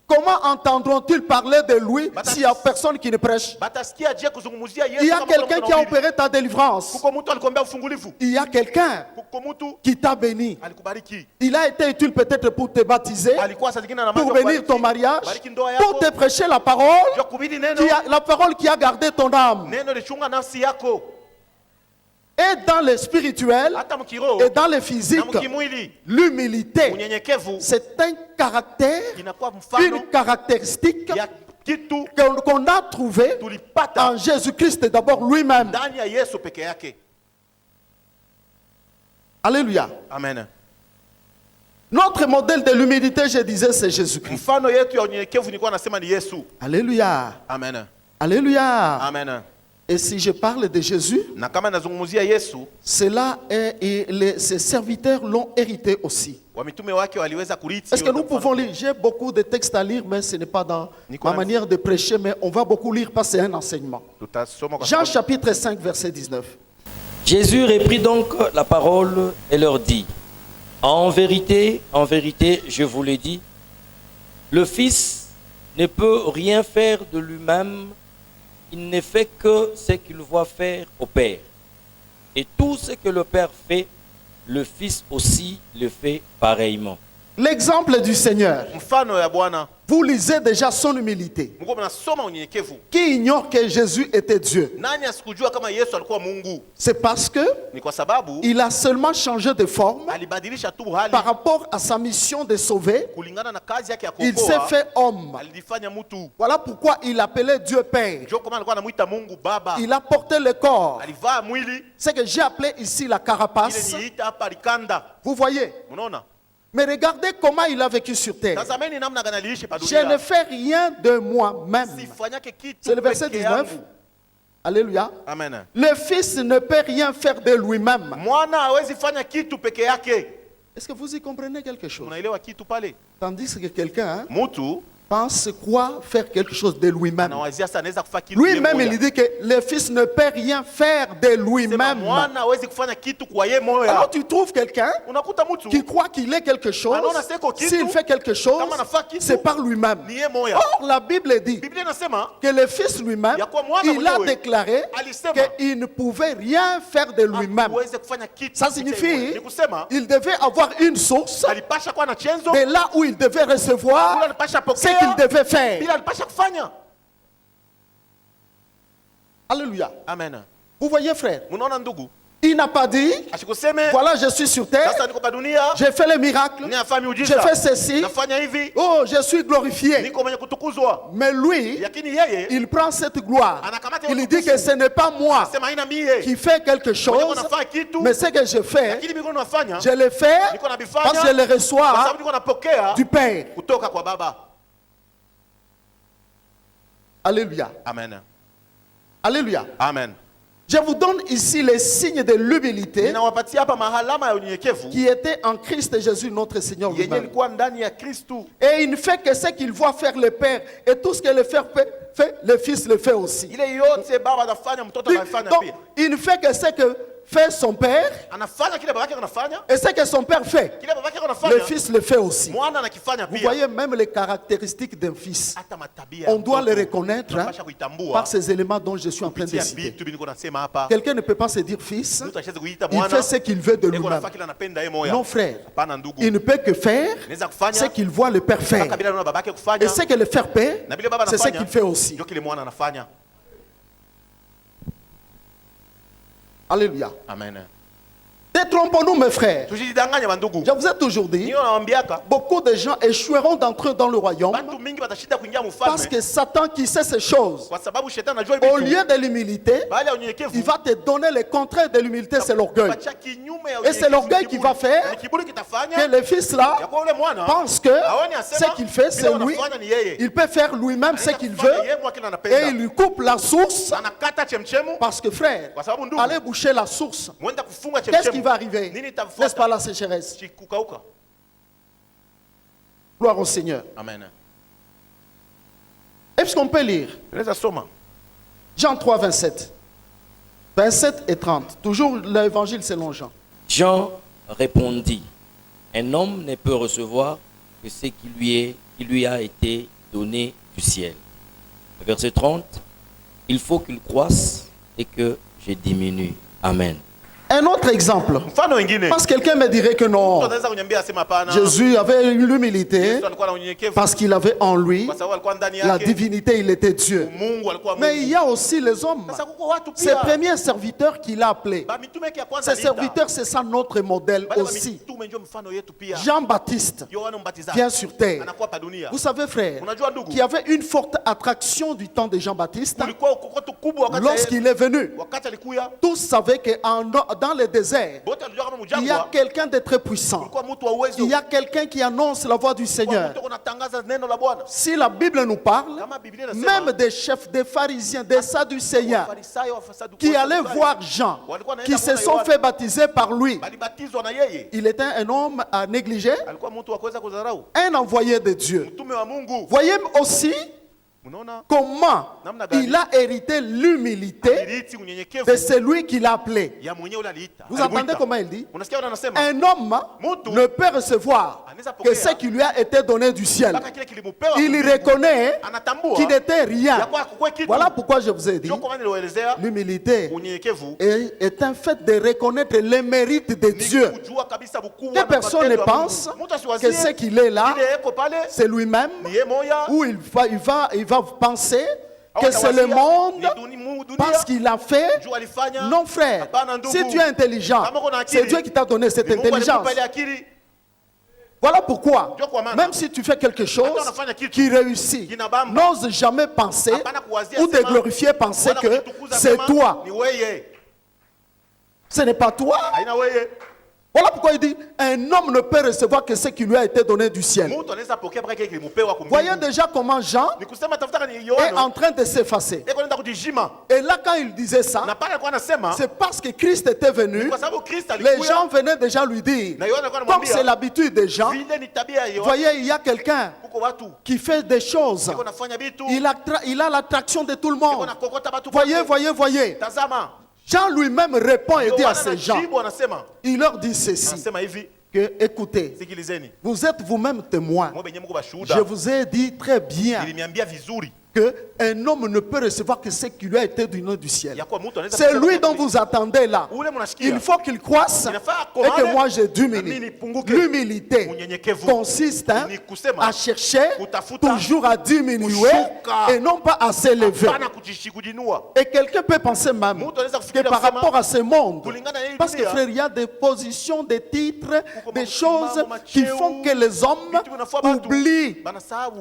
S1: Comment entendront-ils parler de lui s'il n'y a personne qui ne prêche?
S2: Batasikia je kuzungumzia Yesu
S1: Il y a
S2: kama
S1: quelqu'un
S2: mtu
S1: qui a
S2: anahubiri.
S1: opéré ta délivrance.
S2: Kuko mtu alikombea ufungulivu.
S1: Il y a quelqu'un
S2: Kuko mtu
S1: qui t'a béni.
S2: alikubariki.
S1: Il a été utile peut-être pour te baptiser,
S2: Alikuwa saa zingine na
S1: pour
S2: mambo ya
S1: bénir ton
S2: kubariki.
S1: mariage,
S2: Bariki ndoa
S1: pour
S2: yako.
S1: te prêcher la parole,
S2: Jua kuhubiri neno.
S1: la parole qui a gardé ton âme.
S2: Neno lichunga nafsi yako.
S1: Et dans le spirituel,
S2: Hata mkiroho
S1: et dans le
S2: na
S1: physique,
S2: mkimwili.
S1: l'humilité,
S2: Unyenyekevu
S1: c'est un caractère,
S2: inakuwa mfano
S1: une caractéristique
S2: ya kitu
S1: qu'on a trouvé
S2: tulipata
S1: en Jésus-Christ d'abord lui-même.
S2: ndani ya Yesu peke yake.
S1: Alléluia.
S2: Amen.
S1: Notre modèle de l'humilité, je disais, c'est Jésus-Christ.
S2: Mfano yetu ya unyenyekevu nilikuwa nasema ni Yesu.
S1: Alléluia.
S2: Amen.
S1: Alléluia.
S2: Amen.
S1: Et si je parle de Jésus,
S2: Na kama nazungumzia Yesu,
S1: cela est, et ses serviteurs l'ont hérité aussi.
S2: wamitume wake waliweza kurithi.
S1: Est-ce que nous pouvons lire? J'ai beaucoup de textes à lire, mais ce n'est pas dans ma manière de prêcher, mais on va beaucoup lire parce que c'est un enseignement.
S2: Tutasoma kwa
S1: Jean
S2: sababu-
S1: chapitre 5, verset 19.
S3: Jésus reprit donc la parole et leur dit, en vérité, je vous le dis, le Fils ne peut rien faire de lui-même, il ne fait que ce qu'il voit faire au Père. Et tout ce que le Père fait, le Fils aussi le fait pareillement.
S1: L'exemple du Seigneur.
S2: Mfano ya Bwana.
S1: Vous lisez déjà son humilité.
S2: Mko mnasoma unyenyekevu.
S1: Qui ignore que Jésus était Dieu?
S2: Nani asikujua kama Yesu alikuwa Mungu?
S1: C'est parce que
S2: Ni kwa sababu
S1: il a seulement changé de forme
S2: alibadilisha tu hali
S1: par rapport à sa mission de sauver.
S2: kulingana na kazi yake ya
S1: Il s'est
S2: kuokoa.
S1: fait homme.
S2: Alijifanya mtu.
S1: Voilà pourquoi il appelait Dieu Père.
S2: Ndio kama alikuwa anamuita Mungu Baba.
S1: Il a porté le corps.
S2: Alivaa mwili
S1: Ce que j'ai appelé ici la
S2: ile
S1: carapace.
S2: niita hapa likanda.
S1: Vous voyez?
S2: Unaona?
S1: Mais regardez comment il a vécu sur terre.
S2: Tazameni namna gani aliishi pa
S1: Je ne
S2: dunia.
S1: fais rien de moi-même.
S2: Sifanyake kitu
S1: C'est le verset
S2: peke
S1: 19.
S2: yangu.
S1: Alléluia.
S2: Amen.
S1: Le Fils ne peut rien faire de lui-même.
S2: Mwana hawezi fanya kitu peke yake.
S1: Est-ce que vous y comprenez quelque chose?
S2: Unaelewa kitu pale?
S1: Tandis que quelqu'un
S2: Mtu
S1: pense quoi faire quelque chose de lui-même.
S2: anawazia sasa anaweza kufanya kitu
S1: Lui-même,
S2: yeye
S1: il dit que le Fils ne peut rien faire de
S2: Sema
S1: lui-même.
S2: mwana hawezi kufanya kitu kwa yeye moyo.
S1: Alors tu trouves quelqu'un
S2: Unakuta mtu
S1: qui croit qu'il est quelque chose.
S2: anaona seko kitu,
S1: S'il fait quelque chose,
S2: kama anafaa kitu,
S1: c'est par lui-même.
S2: ni yeye moyo.
S1: Or, la Bible dit
S2: Biblia inasema
S1: que le Fils lui-même,
S2: ya kuwa mwana
S1: il a
S2: mwenyewe
S1: déclaré
S2: alisema
S1: qu'il ne pouvait rien faire de lui-même.
S2: hawezi kufanya kitu.
S1: Ça
S2: kupitia yeye
S1: signifie
S2: mwenyewe. Ni kusema
S1: il devait avoir une source
S2: alipasha kuwa na chanzo
S1: de là où il devait recevoir
S2: ule alipasha
S1: ce qu'il
S2: pokea
S1: devait faire.
S2: bila alipasha kufanya.
S1: Alléluia.
S2: Amen.
S1: Vous voyez, frère,
S2: Munaona ndugu,
S1: il n'a pas dit,
S2: asikuseme
S1: voilà, je suis sur terre,
S2: sasa niko kwa dunia,
S1: j'ai fait les miracles,
S2: ninafanya
S1: j'ai
S2: miujiza,
S1: fait ceci,
S2: nafanya hivi,
S1: oh, je suis glorifié.
S2: niko mwenye kutukuzwa.
S1: Mais lui,
S2: Lakini yeye
S1: il prend cette gloire.
S2: anakamata
S1: Il
S2: hiyo
S1: dit que ce n'est pas moi
S2: sema haina mie
S1: qui fais quelque
S2: mwenye
S1: chose,
S2: nafanya kitu,
S1: mais ce que je fais,
S2: lakini mimi nafanya
S1: je le fais
S2: niko nabifanya
S1: parce que je le
S2: kwa
S1: reçois
S2: sababu niko napokea
S1: du Père.
S2: kutoka kwa Baba.
S1: Alléluia.
S2: Amen.
S1: Alléluia.
S2: Amen.
S1: Je vous donne ici les signes de l'humilité
S2: Ninawapatia hapa mahalama ya unyenyekevu
S1: qui était en Christ Jésus notre Seigneur
S2: yenye
S1: lui-même.
S2: ilikuwa ndani ya Kristu.
S1: Et il ne fait que ce qu'il voit faire le Père. Et tout ce que le Père fait, le Fils le fait aussi.
S2: Ile yote baba anafanya mtoto anafanya
S1: Donc,
S2: pia.
S1: il ne fait que ce que fait son Père.
S2: Anafanya kile babake anafanya,
S1: Et ce que son Père fait,
S2: kile babake
S1: le
S2: anafanya,
S1: Fils le fait aussi.
S2: mwana anakifanya
S1: Vous
S2: pia.
S1: voyez même les caractéristiques d'un fils.
S2: Hata matabia ya
S1: On doit
S2: mtoto,
S1: les reconnaître
S2: tunapasha kuitambua
S1: par ces éléments dont je suis en train de
S2: kupitia
S1: citer.
S2: vitu niko nasema hapa.
S1: Quelqu'un ne peut pas se dire fils.
S2: Mtu asheze kuita
S1: Il
S2: mwana,
S1: fait ce qu'il veut de
S2: eko
S1: lui-même.
S2: nafanya kile anapenda yeye moya.
S1: Non, frère.
S2: Hapana ndugu.
S1: Il ne peut que faire
S2: Naweza
S1: ce
S2: kufanya
S1: qu'il voit le Père faire.
S2: kabila na babake
S1: Et
S2: kufanya.
S1: ce que le Père fait,
S2: Na vile baba
S1: c'est ce
S2: anafanya,
S1: qu'il fait aussi.
S2: ndio kile mwana anafanya.
S1: Alléluia.
S2: Amen.
S1: Détrompons-nous, mes frères.
S2: Tujidanganya bandugu.
S1: Je vous ai toujours dit,
S2: Niyo nawaambiaka
S1: beaucoup de gens échoueront d'entrer dans le royaume
S2: watu mingi watashinda kuingia
S1: parce
S2: mfalme
S1: que Satan qui sait ces choses,
S2: kwa sababu shetani anajua
S1: au
S2: vitu.
S1: lieu de l'humilité,
S2: Baada ya unyenyekevu
S1: il va te donner le contraire de l'humilité, c'est l'orgueil.
S2: kupatia kinyume ya
S1: Et c'est
S2: unyenyekevu,
S1: l'orgueil
S2: ni
S1: qui
S2: kiburi.
S1: va faire
S2: Ni kiburi
S1: Que
S2: kitafanya
S1: le fils là
S2: ya kuwa ule mwana
S1: pense que
S2: aone asema
S1: ce qu'il fait, c'est
S2: vile
S1: lui.
S2: wanafanya ni yeye.
S1: Il peut faire lui-même ce
S2: Anaweza
S1: qu'il
S2: kufanya
S1: veut
S2: yeye kwa kile
S1: et
S2: anapenda.
S1: il lui coupe la source
S2: Anakata chemchemu
S1: parce que frère,
S2: kwa sababu ndugu
S1: allez boucher la source.
S2: mwenda kufunga
S1: Qu'est-ce qui
S2: chemchemu.
S1: va arriver?
S2: Nini
S1: N'est-ce pas
S2: itafuata?
S1: la sécheresse?
S2: Chikukauka.
S1: Gloire au Seigneur.
S2: Amen.
S1: Est-ce qu'on peut lire
S2: Tunaweza soma
S1: Jean 3, 27. 27 et 30. Toujours l'évangile selon Jean.
S3: Jean répondit, un homme ne peut recevoir que ce qui lui a été donné du ciel. Verset 30, il faut qu'il croisse et que je diminue. Amen.
S1: Un autre exemple.
S2: mfano wengine.
S1: Parce que quelqu'un me dirait que
S2: Mtu
S1: non,
S2: anaweza kuniambia asema hapana.
S1: Jésus avait l'humilité
S2: Yesu alikuwa na unyenyekevu
S1: parce qu'il avait en lui
S2: kwa sababu alikuwa ndani
S1: la
S2: yake.
S1: divinité, il était Dieu.
S2: Mungu alikuwa
S1: Mais il
S2: Mungu.
S1: y a aussi les hommes.
S2: Sasa kuko watu
S1: Ses
S2: pia.
S1: premiers serviteurs qu'il a appelés.
S2: Ba mitume yake ya kwanza
S1: Ces serviteurs, c'est ça notre modèle
S2: Bale ba
S1: aussi.
S2: mitume ndio mfano yetu pia.
S1: Jean-Baptiste
S2: Yohana Mbatizaji.
S1: vient sur terre.
S2: Anakuwa pa dunia.
S1: Vous savez, frère,
S2: Unajua ndugu.
S1: qu'il y avait une forte attraction du temps de Jean-Baptiste.
S2: Kulikuwa ukokoto kubwa wakati
S1: Lorsqu'il est venu,
S2: wakati alikuya.
S1: tous savaient que dans le désert,
S2: Bote alijua kama
S1: il y a
S2: mjangwa.
S1: quelqu'un de très puissant.
S2: Kulikuwa mtu wa uwezo.
S1: Il y a quelqu'un qui annonce la voix du Seigneur.
S2: Mtu anatangaza neno la Bwana.
S1: Si la Bible nous parle,
S2: Kama Biblia inasema
S1: même des chefs, des pharisiens, des sadducéens,
S2: Farisayo wafasaduku
S1: qui allaient voir Jean, qui se sont fait baptiser par lui,
S2: balibatizwa na yeye.
S1: il était un homme à négliger,
S2: Alikuwa mtu wa kuweza kudharau.
S1: un envoyé de Dieu.
S2: Mtume wa Mungu.
S1: Voyez aussi
S2: Unaona?
S1: comment
S2: Namna gani?
S1: il a hérité l'humilité
S2: Alirithi unyenyekevu
S1: de celui qui l'a appelé.
S2: ya mwenyewe ule aliita.
S1: Vous
S2: Alimuita.
S1: entendez comment il dit?
S2: Unasikia wana anasema?
S1: Un homme
S2: Mtu
S1: ne peut recevoir
S2: anaweza
S1: que
S2: pokea
S1: ce qui lui a été donné du ciel.
S2: mpaka kile kilimupewa.
S1: Il reconnaît
S2: Anatambua
S1: qu'il n'était rien.
S2: ya kwa hakukuwa kitu.
S1: Voilà pourquoi je vous ai dit,
S2: Ndio kwa maana niliwaelezea
S1: l'humilité
S2: unyenyekevu
S1: est un fait de reconnaître les mérites de
S2: ni
S1: Dieu.
S2: kujua kabisa ukubwa
S1: Que
S2: na
S1: personne ne
S2: matendo ya Mungu.
S1: pense
S2: Mtu
S1: que
S2: asiwazie
S1: ce qu'il est là,
S2: ile eko pale
S1: c'est lui-même,
S2: ni yeye moya
S1: ou il va penser que c'est le monde parce qu'il a fait.
S2: juu alifanya.
S1: Non, frère,
S2: Hapana, ndugu.
S1: si tu es intelligent,
S2: Kama uko na akili,
S1: c'est Dieu qui t'a donné cette
S2: Ni Mungu alikupa
S1: intelligence.
S2: ile akili.
S1: Voilà pourquoi,
S2: Ndio kwa maana,
S1: même si tu fais quelque chose
S2: hata unafanya kitu
S1: qui réussit,
S2: kinabamba,
S1: n'ose jamais penser
S2: hapana kuwazia
S1: ou te
S2: sema,
S1: glorifier, penser
S2: wala
S1: que
S2: kujitukuza
S1: c'est
S2: sema,
S1: toi.
S2: ni weye.
S1: Ce n'est pas toi.
S2: Haina weye.
S1: Voilà pourquoi il dit, un homme ne peut recevoir que ce qui lui a été donné du ciel.
S2: Mtu anaweza pokea mpaka kile kilimupewa kwa
S1: Voyez
S2: Mungu.
S1: déjà comment Jean
S2: Ni kusema tafuta ni
S1: est
S2: Yohana.
S1: en train de s'effacer.
S2: Eko nenda kujishima.
S1: Et là, quand il disait ça,
S2: Na pale alikuwa anasema
S1: c'est parce que Christ était venu.
S2: kwa sababu Kristo
S1: Les
S2: alikuja.
S1: gens venaient déjà lui dire,
S2: Na Yohana alikuwa
S1: comme
S2: anamwambia
S1: c'est l'habitude des gens,
S2: vile ni tabia ya Yohana.
S1: voyez, il y a quelqu'un
S2: Kuko watu
S1: qui fait des choses.
S2: iko nafanya vitu.
S1: Il a l'attraction de tout le
S2: Iko
S1: monde.
S2: nakokota watu.
S1: Voyez,
S2: wote.
S1: voyez, voyez.
S2: Tazama.
S1: Jean lui-même répond et dit à
S2: Yohana
S1: ces gens,
S2: anajibu anasema.
S1: il leur dit ceci,
S2: Anasema hivi,
S1: que écoutez,
S2: sikilizeni.
S1: vous êtes vous-même témoins.
S2: Mwe benye mko
S1: Je
S2: bashuhuda.
S1: vous ai dit très bien
S2: Nilimiambia vizuri.
S1: qu'un homme ne peut recevoir que ce qui lui a été donné du ciel.
S2: Ya kuwa mtu anaweza
S1: C'est lui
S2: kusema
S1: dont vous attendez là.
S2: ule mnashikia.
S1: Il faut qu'il croisse
S2: Inafaa
S1: et que
S2: akomane,
S1: moi je
S2: na mimi
S1: diminue.
S2: nipunguke.
S1: L'humilité
S2: Unyenyekevu
S1: consiste
S2: ni kusema
S1: à chercher
S2: kutafuta,
S1: toujours à diminuer
S2: kushuka,
S1: et non pas à s'élever.
S2: hapana kujinua.
S1: Et quelqu'un peut penser même
S2: Mtu anaweza
S1: que
S2: kufikiria
S1: par
S2: kusema,
S1: rapport à ce monde,
S2: kulingana na hii
S1: parce que
S2: dunia,
S1: frère, il y a des positions, des titres,
S2: kuko
S1: des
S2: masimamo,
S1: choses qui
S2: macheo,
S1: font que les hommes
S2: vitu vinafua batu,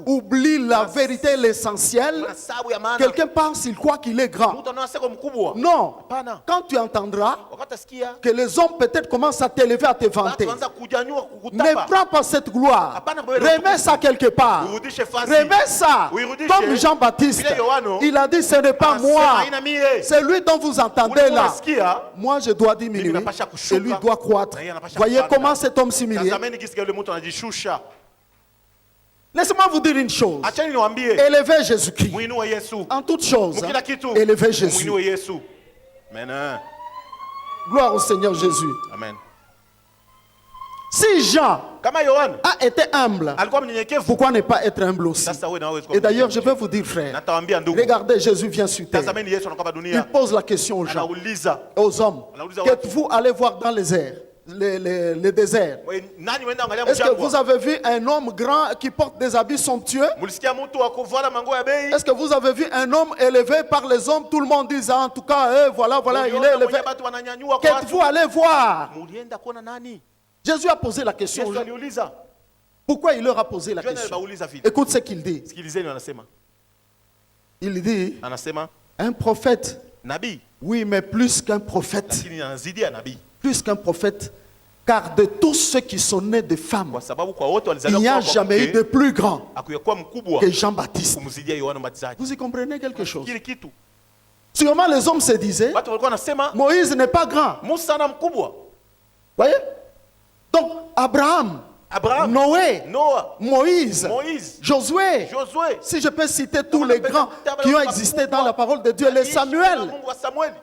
S1: oublient la vérité et l'essentiel.
S2: Banasahau ya maana.
S1: Quelqu'un pense, il croit qu'il est grand.
S2: Mtu anaona seko mkubwa.
S1: Non.
S2: Hapana.
S1: Quand tu entendras
S2: Wakati asikia
S1: que les hommes peut-être commencent à t'élever, à te vanter,
S2: watu wanza kujanyua
S1: ne
S2: kukutapa.
S1: prends pas cette gloire.
S2: Hapana kubeba
S1: Remets ça quelque part.
S2: Urudishe fasi.
S1: Remets ça.
S2: Uirudishe.
S1: Comme Jean-Baptiste.
S2: Vile Yohano.
S1: Il a dit, ce n'est pas
S2: Anasema
S1: moi.
S2: haina mie.
S1: C'est lui dont vous entendez
S2: Ule
S1: là.
S2: unasikia,
S1: Moi, je dois diminuer.
S2: mimi napasha kushuka.
S1: Et lui doit croître.
S2: Na yeye anapasha
S1: Voyez
S2: kupanda.
S1: comment cet homme s'humilie.
S2: tazameni gisi yule mtu anajishusha.
S1: Laissez-moi vous dire une chose.
S2: Acheni niwaambie.
S1: Élevez Jésus-Christ.
S2: Muinue Yesu.
S1: En toutes choses,
S2: Mukila kitu.
S1: élevez Jésus.
S2: Muinue Yesu. Amen.
S1: Gloire au Seigneur Jésus.
S2: Amen.
S1: Si Jean
S2: Kama Yohana
S1: a été humble,
S2: alikuwa mnyenyekevu.
S1: pourquoi ne pas être humble aussi?
S2: Sasa wewe na wewe uko.
S1: Et d'ailleurs, je vais vous dire, frère,
S2: Natawaambia ndugu.
S1: regardez, Jésus vient sur terre.
S2: Tazameni Yesu anakuwa
S1: Il
S2: dunia.
S1: pose la question aux gens,
S2: Anauliza.
S1: aux hommes.
S2: Anauliza watu.
S1: Qu'êtes-vous allé voir dans les airs, les déserts?
S2: Nani wenda angalia
S1: Est-ce que vous
S2: mjangwa?
S1: avez vu un homme grand qui porte des habits somptueux?
S2: Mulisikia mtu wa kuvala mango ya bei?
S1: Est-ce que vous avez vu un homme élevé par les hommes? Tout le monde dit, en tout cas, voilà, il est
S2: Uliona
S1: élevé.
S2: mwenye watu wananyanyua kwa
S1: Qu'êtes-vous
S2: watu?
S1: allé voir?
S2: Mulienda kuona nani?
S1: Jésus a posé la question aux
S2: Yesu
S1: gens.
S2: aliuliza.
S1: Pourquoi il leur a posé la
S2: Jana
S1: question?
S2: alibauliza vile.
S1: Écoute ce qu'il dit.
S2: Sikilizeni anasema.
S1: Il dit,
S2: Anasema
S1: un prophète,
S2: nabii
S1: oui, mais plus qu'un prophète,
S2: lakini anazidi ya nabii.
S1: plus qu'un prophète, car de tous ceux qui sont nés de femmes,
S2: Kwa sababu kwa wote
S1: il
S2: walizaliwa
S1: n'y a
S2: kwa
S1: jamais eu de
S2: mke,
S1: plus grand
S2: akuyakuwa mkubwa
S1: que Jean-Baptiste.
S2: kumzidia Yohana Mbatizaji.
S1: Vous y comprenez quelque chose?
S2: Kile kitu.
S1: Sûrement les hommes se disaient,
S2: Watu walikuwa wanasema
S1: Moïse n'est pas grand.
S2: Musa na mkubwa.
S1: Voyez? Donc, Abraham,
S2: Abraham,
S1: Noé,
S2: Noah,
S1: Moïse,
S2: Moïse,
S1: Josué,
S2: Josué.
S1: si je peux citer tous les grands qui ont existé dans la parole de Dieu, les Samuel,
S2: Mungu wa Samueli.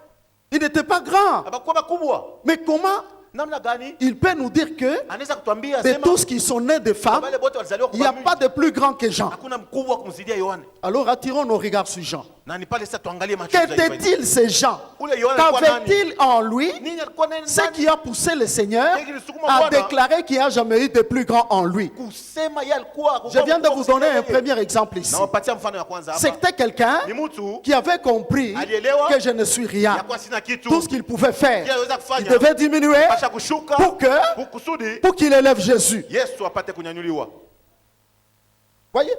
S1: il n'était pas grand.
S2: Abakuwa makubwa.
S1: Mais comment
S2: Namna gani?
S1: il peut nous dire que
S2: Anaweza kutuambia
S1: de
S2: sema
S1: tous qui sont nés de femmes,
S2: wale wote walizaliwa
S1: il n'y a
S2: kwa
S1: pas
S2: mwili.
S1: de plus grand que Jean.
S2: Hakuna mkubwa kumzidia Yohana.
S1: Alors attirons nos regards sur Jean.
S2: Na ni pale sasa tuangalie macho zaidi.
S1: Qu'était-il ces gens?
S2: Ule Yohana alikuwa nani?
S1: Qu'avait-il en lui?
S2: Nini alikuwa nani?
S1: Ce qui a poussé le Seigneur à
S2: Bwana
S1: déclarer qu'il n'y a jamais eu de plus grand en lui.
S2: Kusema yeye alikuwa
S1: Je viens de vous donner un premier exemple ici.
S2: nawapatia mfano ya kwanza hapa.
S1: C'était quelqu'un
S2: Ni mtu
S1: qui avait compris
S2: alielewa
S1: que je ne suis rien.
S2: ya kuwa sina kitu.
S1: Tout ce qu'il pouvait faire,
S2: Yeye aliweza
S1: il
S2: kufanya.
S1: devait diminuer
S2: Pasha kushuka kusudi
S1: pour qu'il élève Jésus.
S2: Yesu apate kunyanyuliwa.
S1: Voyez?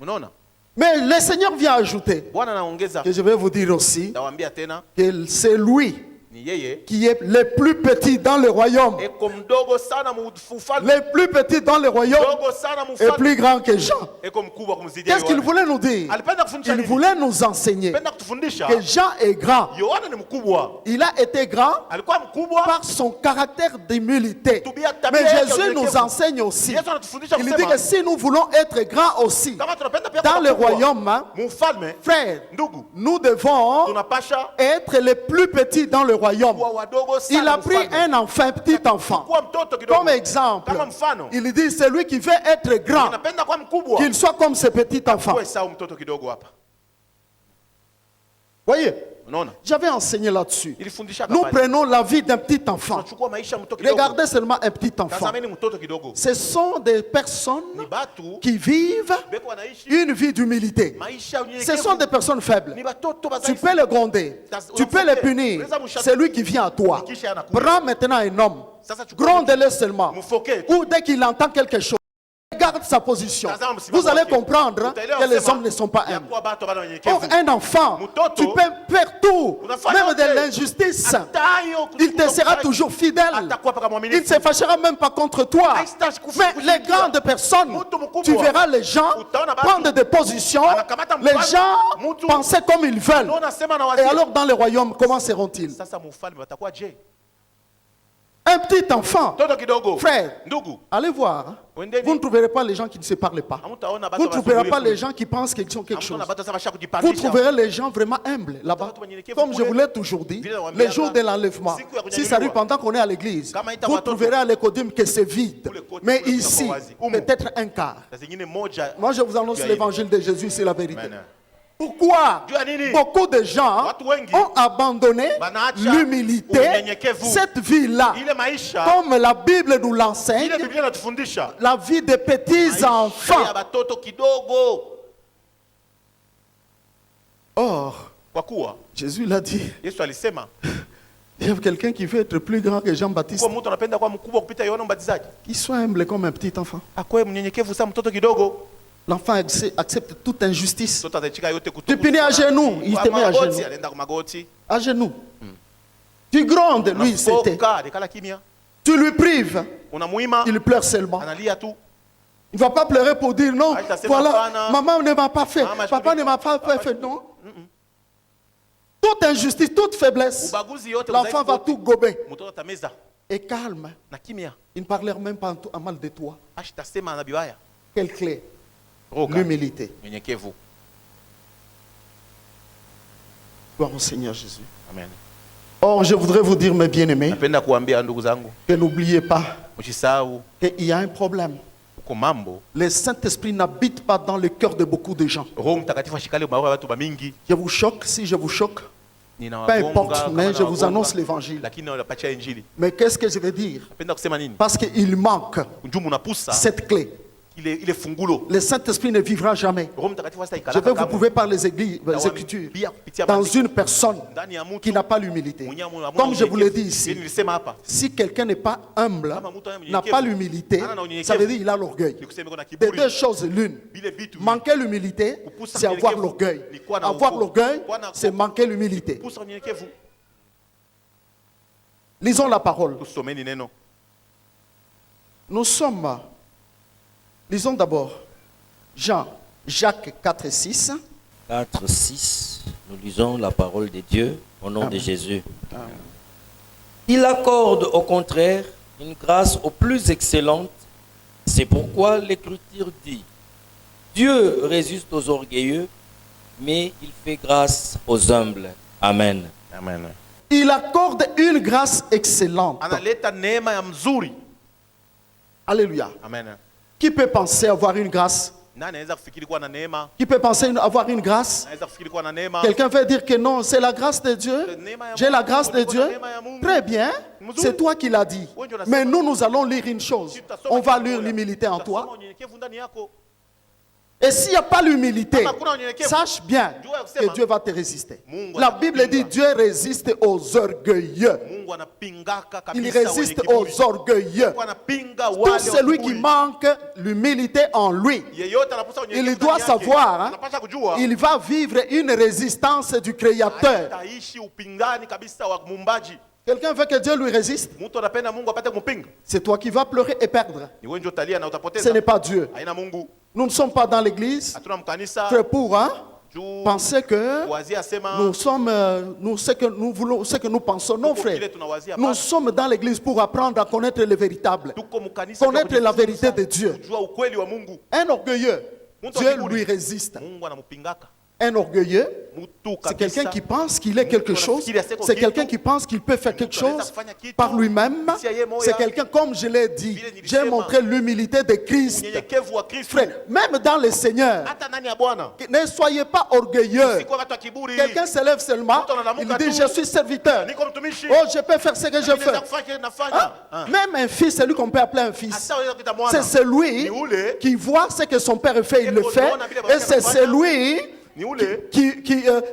S2: Unaona?
S1: Mais le Seigneur vient ajouter,
S2: Bwana anaongeza,
S1: que je vais vous dire aussi,
S2: nawaambia tena,
S1: que c'est lui
S2: ni yeye
S1: qui est le plus petit dans le royaume.
S2: eko mdogo sana mufalme.
S1: Le plus petit dans le royaume
S2: Mdogo sana
S1: est
S2: mufalme.
S1: plus grand que Jean.
S2: Eko mkubwa kumzidia
S1: Qu'est-ce qu'il
S2: Yohana.
S1: voulait nous dire?
S2: Alipenda kufundisha
S1: Il
S2: nini?
S1: voulait nous enseigner
S2: Alipenda kutufundisha
S1: que Jean est grand.
S2: Yohana ni mkubwa.
S1: Il a été grand
S2: Alikuwa mkubwa
S1: par son caractère d'humilité. Mais Jésus nous enseigne aussi.
S2: Yesu anatufundisha
S1: Il dit
S2: kusema
S1: que si nous voulons être grands aussi
S2: kama tunapenda pia
S1: dans
S2: kuwa
S1: le
S2: wakubwa,
S1: royaume, hein,
S2: mfalme,
S1: frère,
S2: ndugu,
S1: nous devons
S2: tunapasha
S1: être les plus petits dans le royaume.
S2: kuwa wadogo
S1: Il
S2: sana
S1: a pris
S2: mfalme.
S1: un enfant, petit enfant,
S2: Kuwa mtoto kidogo.
S1: comme exemple.
S2: Kama mfano.
S1: Il dit celui qui veut être grand,
S2: Anapenda kuwa mkubwa.
S1: qu'il soit comme ce petit enfant.
S2: Kuwa sawa mtoto kidogo hapa.
S1: Voyez,
S2: Unaona?
S1: j'avais enseigné là-dessus.
S2: Ilifundisha
S1: Nous
S2: kabali.
S1: prenons la vie d'un petit enfant.
S2: Tunachukua maisha ya mtoto kidogo.
S1: Regardez seulement un petit enfant.
S2: Tazameni mtoto kidogo.
S1: Ce sont des personnes
S2: Ni batu
S1: qui vivent
S2: beko wanaishi
S1: une vie d'humilité.
S2: maisha ya
S1: Ce
S2: unyenyekevu.
S1: sont des personnes faibles.
S2: Ni batoto
S1: Tu
S2: bazaifu.
S1: peux les gronder, tu peux les punir. C'est lui qui vient à toi. Prends maintenant un homme,
S2: Sasa chukua
S1: gronde-le seulement.
S2: mfoke.
S1: Ou dès qu'il entend quelque chose, regarde sa position,
S2: Tazama msimamo
S1: vous allez
S2: wake.
S1: comprendre
S2: Utaelewa
S1: que les
S2: kusema,
S1: hommes ne sont pas
S2: ya
S1: humbles.
S2: kuwa batu bado
S1: Or,
S2: wanyenyekevu.
S1: un enfant,
S2: Mtoto,
S1: tu peux faire tout,
S2: unafanya
S1: même de
S2: yote.
S1: l'injustice.
S2: Hata hayo
S1: Il te sera
S2: kufanya,
S1: toujours fidèle.
S2: atakuwa paka
S1: Il ne
S2: mwaminifu.
S1: se fâchera même pas contre toi.
S2: Haisitashi kufu-
S1: Mais les
S2: kushirikiwa.
S1: grandes personnes,
S2: Mtu mkubwa.
S1: tu verras les gens
S2: Utaona batu.
S1: prendre des positions.
S2: Anakamata
S1: Les
S2: mfano.
S1: gens
S2: Mtu.
S1: penser comme ils veulent.
S2: Ndio nasema na
S1: Et
S2: wazee.
S1: alors dans le royaume, comment seront-ils?
S2: Sasa mufalme watakuwa je?
S1: Un petit enfant,
S2: Toto kidogo.
S1: frère,
S2: Ndugu.
S1: allez voir. Hein.
S2: Wendeni.
S1: Vous ne trouverez pas les gens qui ne se parlent pas.
S2: Hamtaona batu
S1: Vous ne trouverez
S2: wasunguli
S1: pas
S2: kule.
S1: les gens qui pensent qu'ils sont quelque chose.
S2: Hamtaona batu sasa basha
S1: Vous
S2: kujipandisha.
S1: trouverez les gens vraiment humbles là-bas.
S2: Watu wanyenyekevu
S1: Comme je
S2: kule.
S1: vous l'ai toujours dit,
S2: Vile nawaambia
S1: les jours
S2: hapa,
S1: de l'enlèvement,
S2: siku ya
S1: si
S2: kunyanyuliwa.
S1: ça arrive pendant qu'on est à l'église,
S2: Kama ita
S1: vous
S2: watoto.
S1: trouverez à l'écodime que c'est vide.
S2: Kule kote
S1: Mais
S2: kule
S1: ici,
S2: kutakuwa wazi. Umu.
S1: peut-être un quart.
S2: Na zingine moja.
S1: Moi, je vous annonce
S2: Juu ya
S1: l'évangile de Jésus, c'est la vérité.
S2: Amen.
S1: Pourquoi
S2: Juu ya nini?
S1: beaucoup de gens
S2: Watu wengi
S1: ont abandonné
S2: banaacha
S1: l'humilité,
S2: unyenyekevu.
S1: cette vie-là,
S2: Ile maisha.
S1: comme la Bible nous l'enseigne,
S2: Ile Biblia inatufundisha.
S1: la vie des petits
S2: Maisha
S1: enfants.
S2: ya batoto kidogo.
S1: Or,
S2: Kwa kuwa
S1: Jésus l'a dit,
S2: Yesu alisema
S1: il y a quelqu'un qui veut être plus grand que Jean-Baptiste,
S2: kwa mtu anapenda kuwa mkubwa kupita Yohana Mbatizaji.
S1: qui soit humble comme un petit enfant.
S2: Akwe mnyenyekevu sana mtoto kidogo.
S1: L'enfant accepte toute injustice.
S2: Mtoto atachika yote
S1: Tu peux à genoux, il te met à genoux.
S2: Anaenda kwa magoti.
S1: À genoux. Tu grondes, lui, c'était.
S2: Unafoka, dekala kimya.
S1: Tu lui prives,
S2: Unamuima,
S1: il pleure seulement.
S2: analia tu.
S1: Il ne va pas pleurer pour dire non.
S2: Ah, il t'a fait
S1: Voilà,
S2: mapana.
S1: maman ne m'a pas fait,
S2: Mama, je
S1: papa
S2: peux-
S1: ne m'a pas
S2: Papa,
S1: fait,
S2: je-
S1: non. Toute injustice, toute faiblesse,
S2: Ubaguzi yote
S1: l'enfant
S2: udhaifu
S1: va
S2: wote.
S1: tout gober.
S2: Mtoto atameza
S1: Et calme.
S2: na kimya.
S1: Il ne parlera même pas en mal de toi.
S2: Tasema na bibaya.
S1: Quelle clé?
S2: Roga.
S1: L'humilité.
S2: Nyenyekevu.
S1: Gloire au Seigneur Jésus.
S2: Amen.
S1: Or, je voudrais vous dire, mes bien-aimés,
S2: Napenda kuambia ndugu zangu,
S1: que n'oubliez pas
S2: msisahau
S1: qu'il y a un problème.
S2: uko mambo.
S1: Le Saint-Esprit n'habite pas dans le cœur de beaucoup de gens.
S2: Roho Mtakatifu ashikale maroho ya watu bamingi.
S1: Je vous choque si je vous choque. Peu
S2: Ninawagonga,
S1: importe,
S2: kama
S1: mais je vous
S2: nawagonga,
S1: annonce l'évangile.
S2: lakini nawapatia injili.
S1: Mais qu'est-ce que je veux dire?
S2: Napenda kusema nini?
S1: Parce qu'il manque
S2: Njumu unapusa
S1: cette clé.
S2: ile fungulo.
S1: Le Saint-Esprit ne vivra jamais.
S2: Roho Mtakatifu hasa
S1: Je
S2: ikalaka
S1: vais vous
S2: kama.
S1: prouver par les Écritures.
S2: Kupitia
S1: Dans
S2: maandiko.
S1: une personne
S2: Ndani ya mtu
S1: qui n'a pas l'humilité.
S2: mwenye amuna-
S1: Comme je vous l'ai dit
S2: Mimi
S1: ici,
S2: nilisema hapa.
S1: si quelqu'un n'est pas humble,
S2: Kama mtu ana
S1: n'a pas l'humilité,
S2: Hana na unyenyekevu.
S1: ça veut dire qu'il a l'orgueil.
S2: Ni kusema iko na
S1: Des
S2: kiburi.
S1: deux choses l'une.
S2: Bile vitu.
S1: Manquer l'humilité,
S2: Kupusa
S1: c'est avoir
S2: unyenyekevu.
S1: l'orgueil.
S2: Ni kuwa na
S1: Avoir
S2: ukoo.
S1: l'orgueil,
S2: Kuwa na
S1: c'est
S2: ukoo.
S1: manquer l'humilité.
S2: Pusa unyenyekevu.
S1: Lisons la parole.
S2: Tusomeni neno.
S1: Nous sommes, lisons d'abord Jacques 4 et 6.
S3: 4, 6, nous lisons la parole de Dieu au nom de Jésus. Il accorde au contraire une grâce au plus excellente. C'est pourquoi l'Écriture dit, Dieu résiste aux orgueilleux, mais il fait grâce aux humbles. Amen.
S2: Amen.
S1: Il accorde une grâce excellente.
S2: Analeta neema ya mzuri.
S1: Alléluia.
S2: Amen.
S1: Qui peut penser avoir une grâce?
S2: Nani anaweza kufikiri kuwa na neema?
S1: Qui peut penser avoir une grâce?
S2: Anaweza kufikiri kuwa na neema?
S1: Quelqu'un veut dire que non, c'est la grâce de Dieu. J'ai la grâce de Dieu. Très bien. C'est toi qui l'as dit. Mais nous allons lire une chose. On va lire l'humilité en toi.
S2: Utasoma unyenyekevu ndani yako.
S1: Et s'il n'y a pas l'humilité,
S2: Kama kuna unyenyekevu,
S1: sache bien
S2: jua
S1: que
S2: kusema,
S1: Dieu va te résister.
S2: Mungu
S1: La Bible dit
S2: atapinga.
S1: Dieu résiste aux orgueilleux.
S2: Mungu anapingaka kabisa
S1: Il
S2: wenye
S1: résiste
S2: kiburi.
S1: aux orgueilleux.
S2: Mungu anapinga
S1: Tout
S2: wale
S1: celui
S2: wa
S1: qui
S2: kiburi.
S1: manque l'humilité en lui,
S2: Yeyote anaposa unyenyekevu
S1: il doit
S2: ndani yake,
S1: savoir, hein,
S2: anapaswa kujua
S1: il va vivre une résistance du Créateur.
S2: ataishi upingani kabisa wa muumbaji.
S1: Quelqu'un veut que Dieu lui résiste,
S2: Mtu anapenda Mungu apate kumpinga.
S1: c'est toi qui vas pleurer et perdre.
S2: Ni wewe ndio utalia na
S1: Ce
S2: utapoteza.
S1: n'est pas Dieu.
S2: Haina Mungu.
S1: Nous ne sommes pas dans l'église
S2: Hatuna mkanisa.
S1: que pour
S2: Juu
S1: penser que
S2: wazia sema
S1: nous sommes, ce que nous voulons, ce que nous pensons. Non,
S2: tuko
S1: frère.
S2: kile tunawazia
S1: Nous
S2: hapa.
S1: sommes dans l'église pour apprendre à connaître le véritable,
S2: Tuko mkanisa
S1: connaître
S2: kwa
S1: la
S2: kujifunza,
S1: vérité de Dieu.
S2: kujua ukweli wa Mungu.
S1: Un orgueilleux,
S2: Mtu wa
S1: Dieu
S2: kiburi,
S1: lui résiste.
S2: Mungu anampingaka.
S1: Un orgueilleux,
S2: Mtu
S1: c'est
S2: kabisa.
S1: quelqu'un qui pense qu'il est quelque chose. C'est quelqu'un qui pense qu'il peut faire quelque chose par lui-même. C'est quelqu'un, comme je l'ai dit, j'ai montré l'humilité de Christ.
S2: Unyenyekevu wa Kristo.
S1: Frère, même dans le Seigneur,
S2: Hata nani ya Bwana.
S1: ne soyez pas orgueilleux.
S2: Sikuwa watu wa kiburi.
S1: Quelqu'un se lève seulement, il dit je suis serviteur.
S2: Niko mtumishi.
S1: Oh, je peux faire ce que je
S2: Naweza
S1: fais.
S2: kufanya kile
S1: Hein?
S2: nafanya. Ah.
S1: Même un fils, c'est lui qu'on peut appeler un fils.
S2: Hata wewe kuita
S1: C'est
S2: mwana.
S1: celui
S2: Ni ule.
S1: qui voit ce que son père fait, il le fait. Et c'est celui
S2: Ni ule.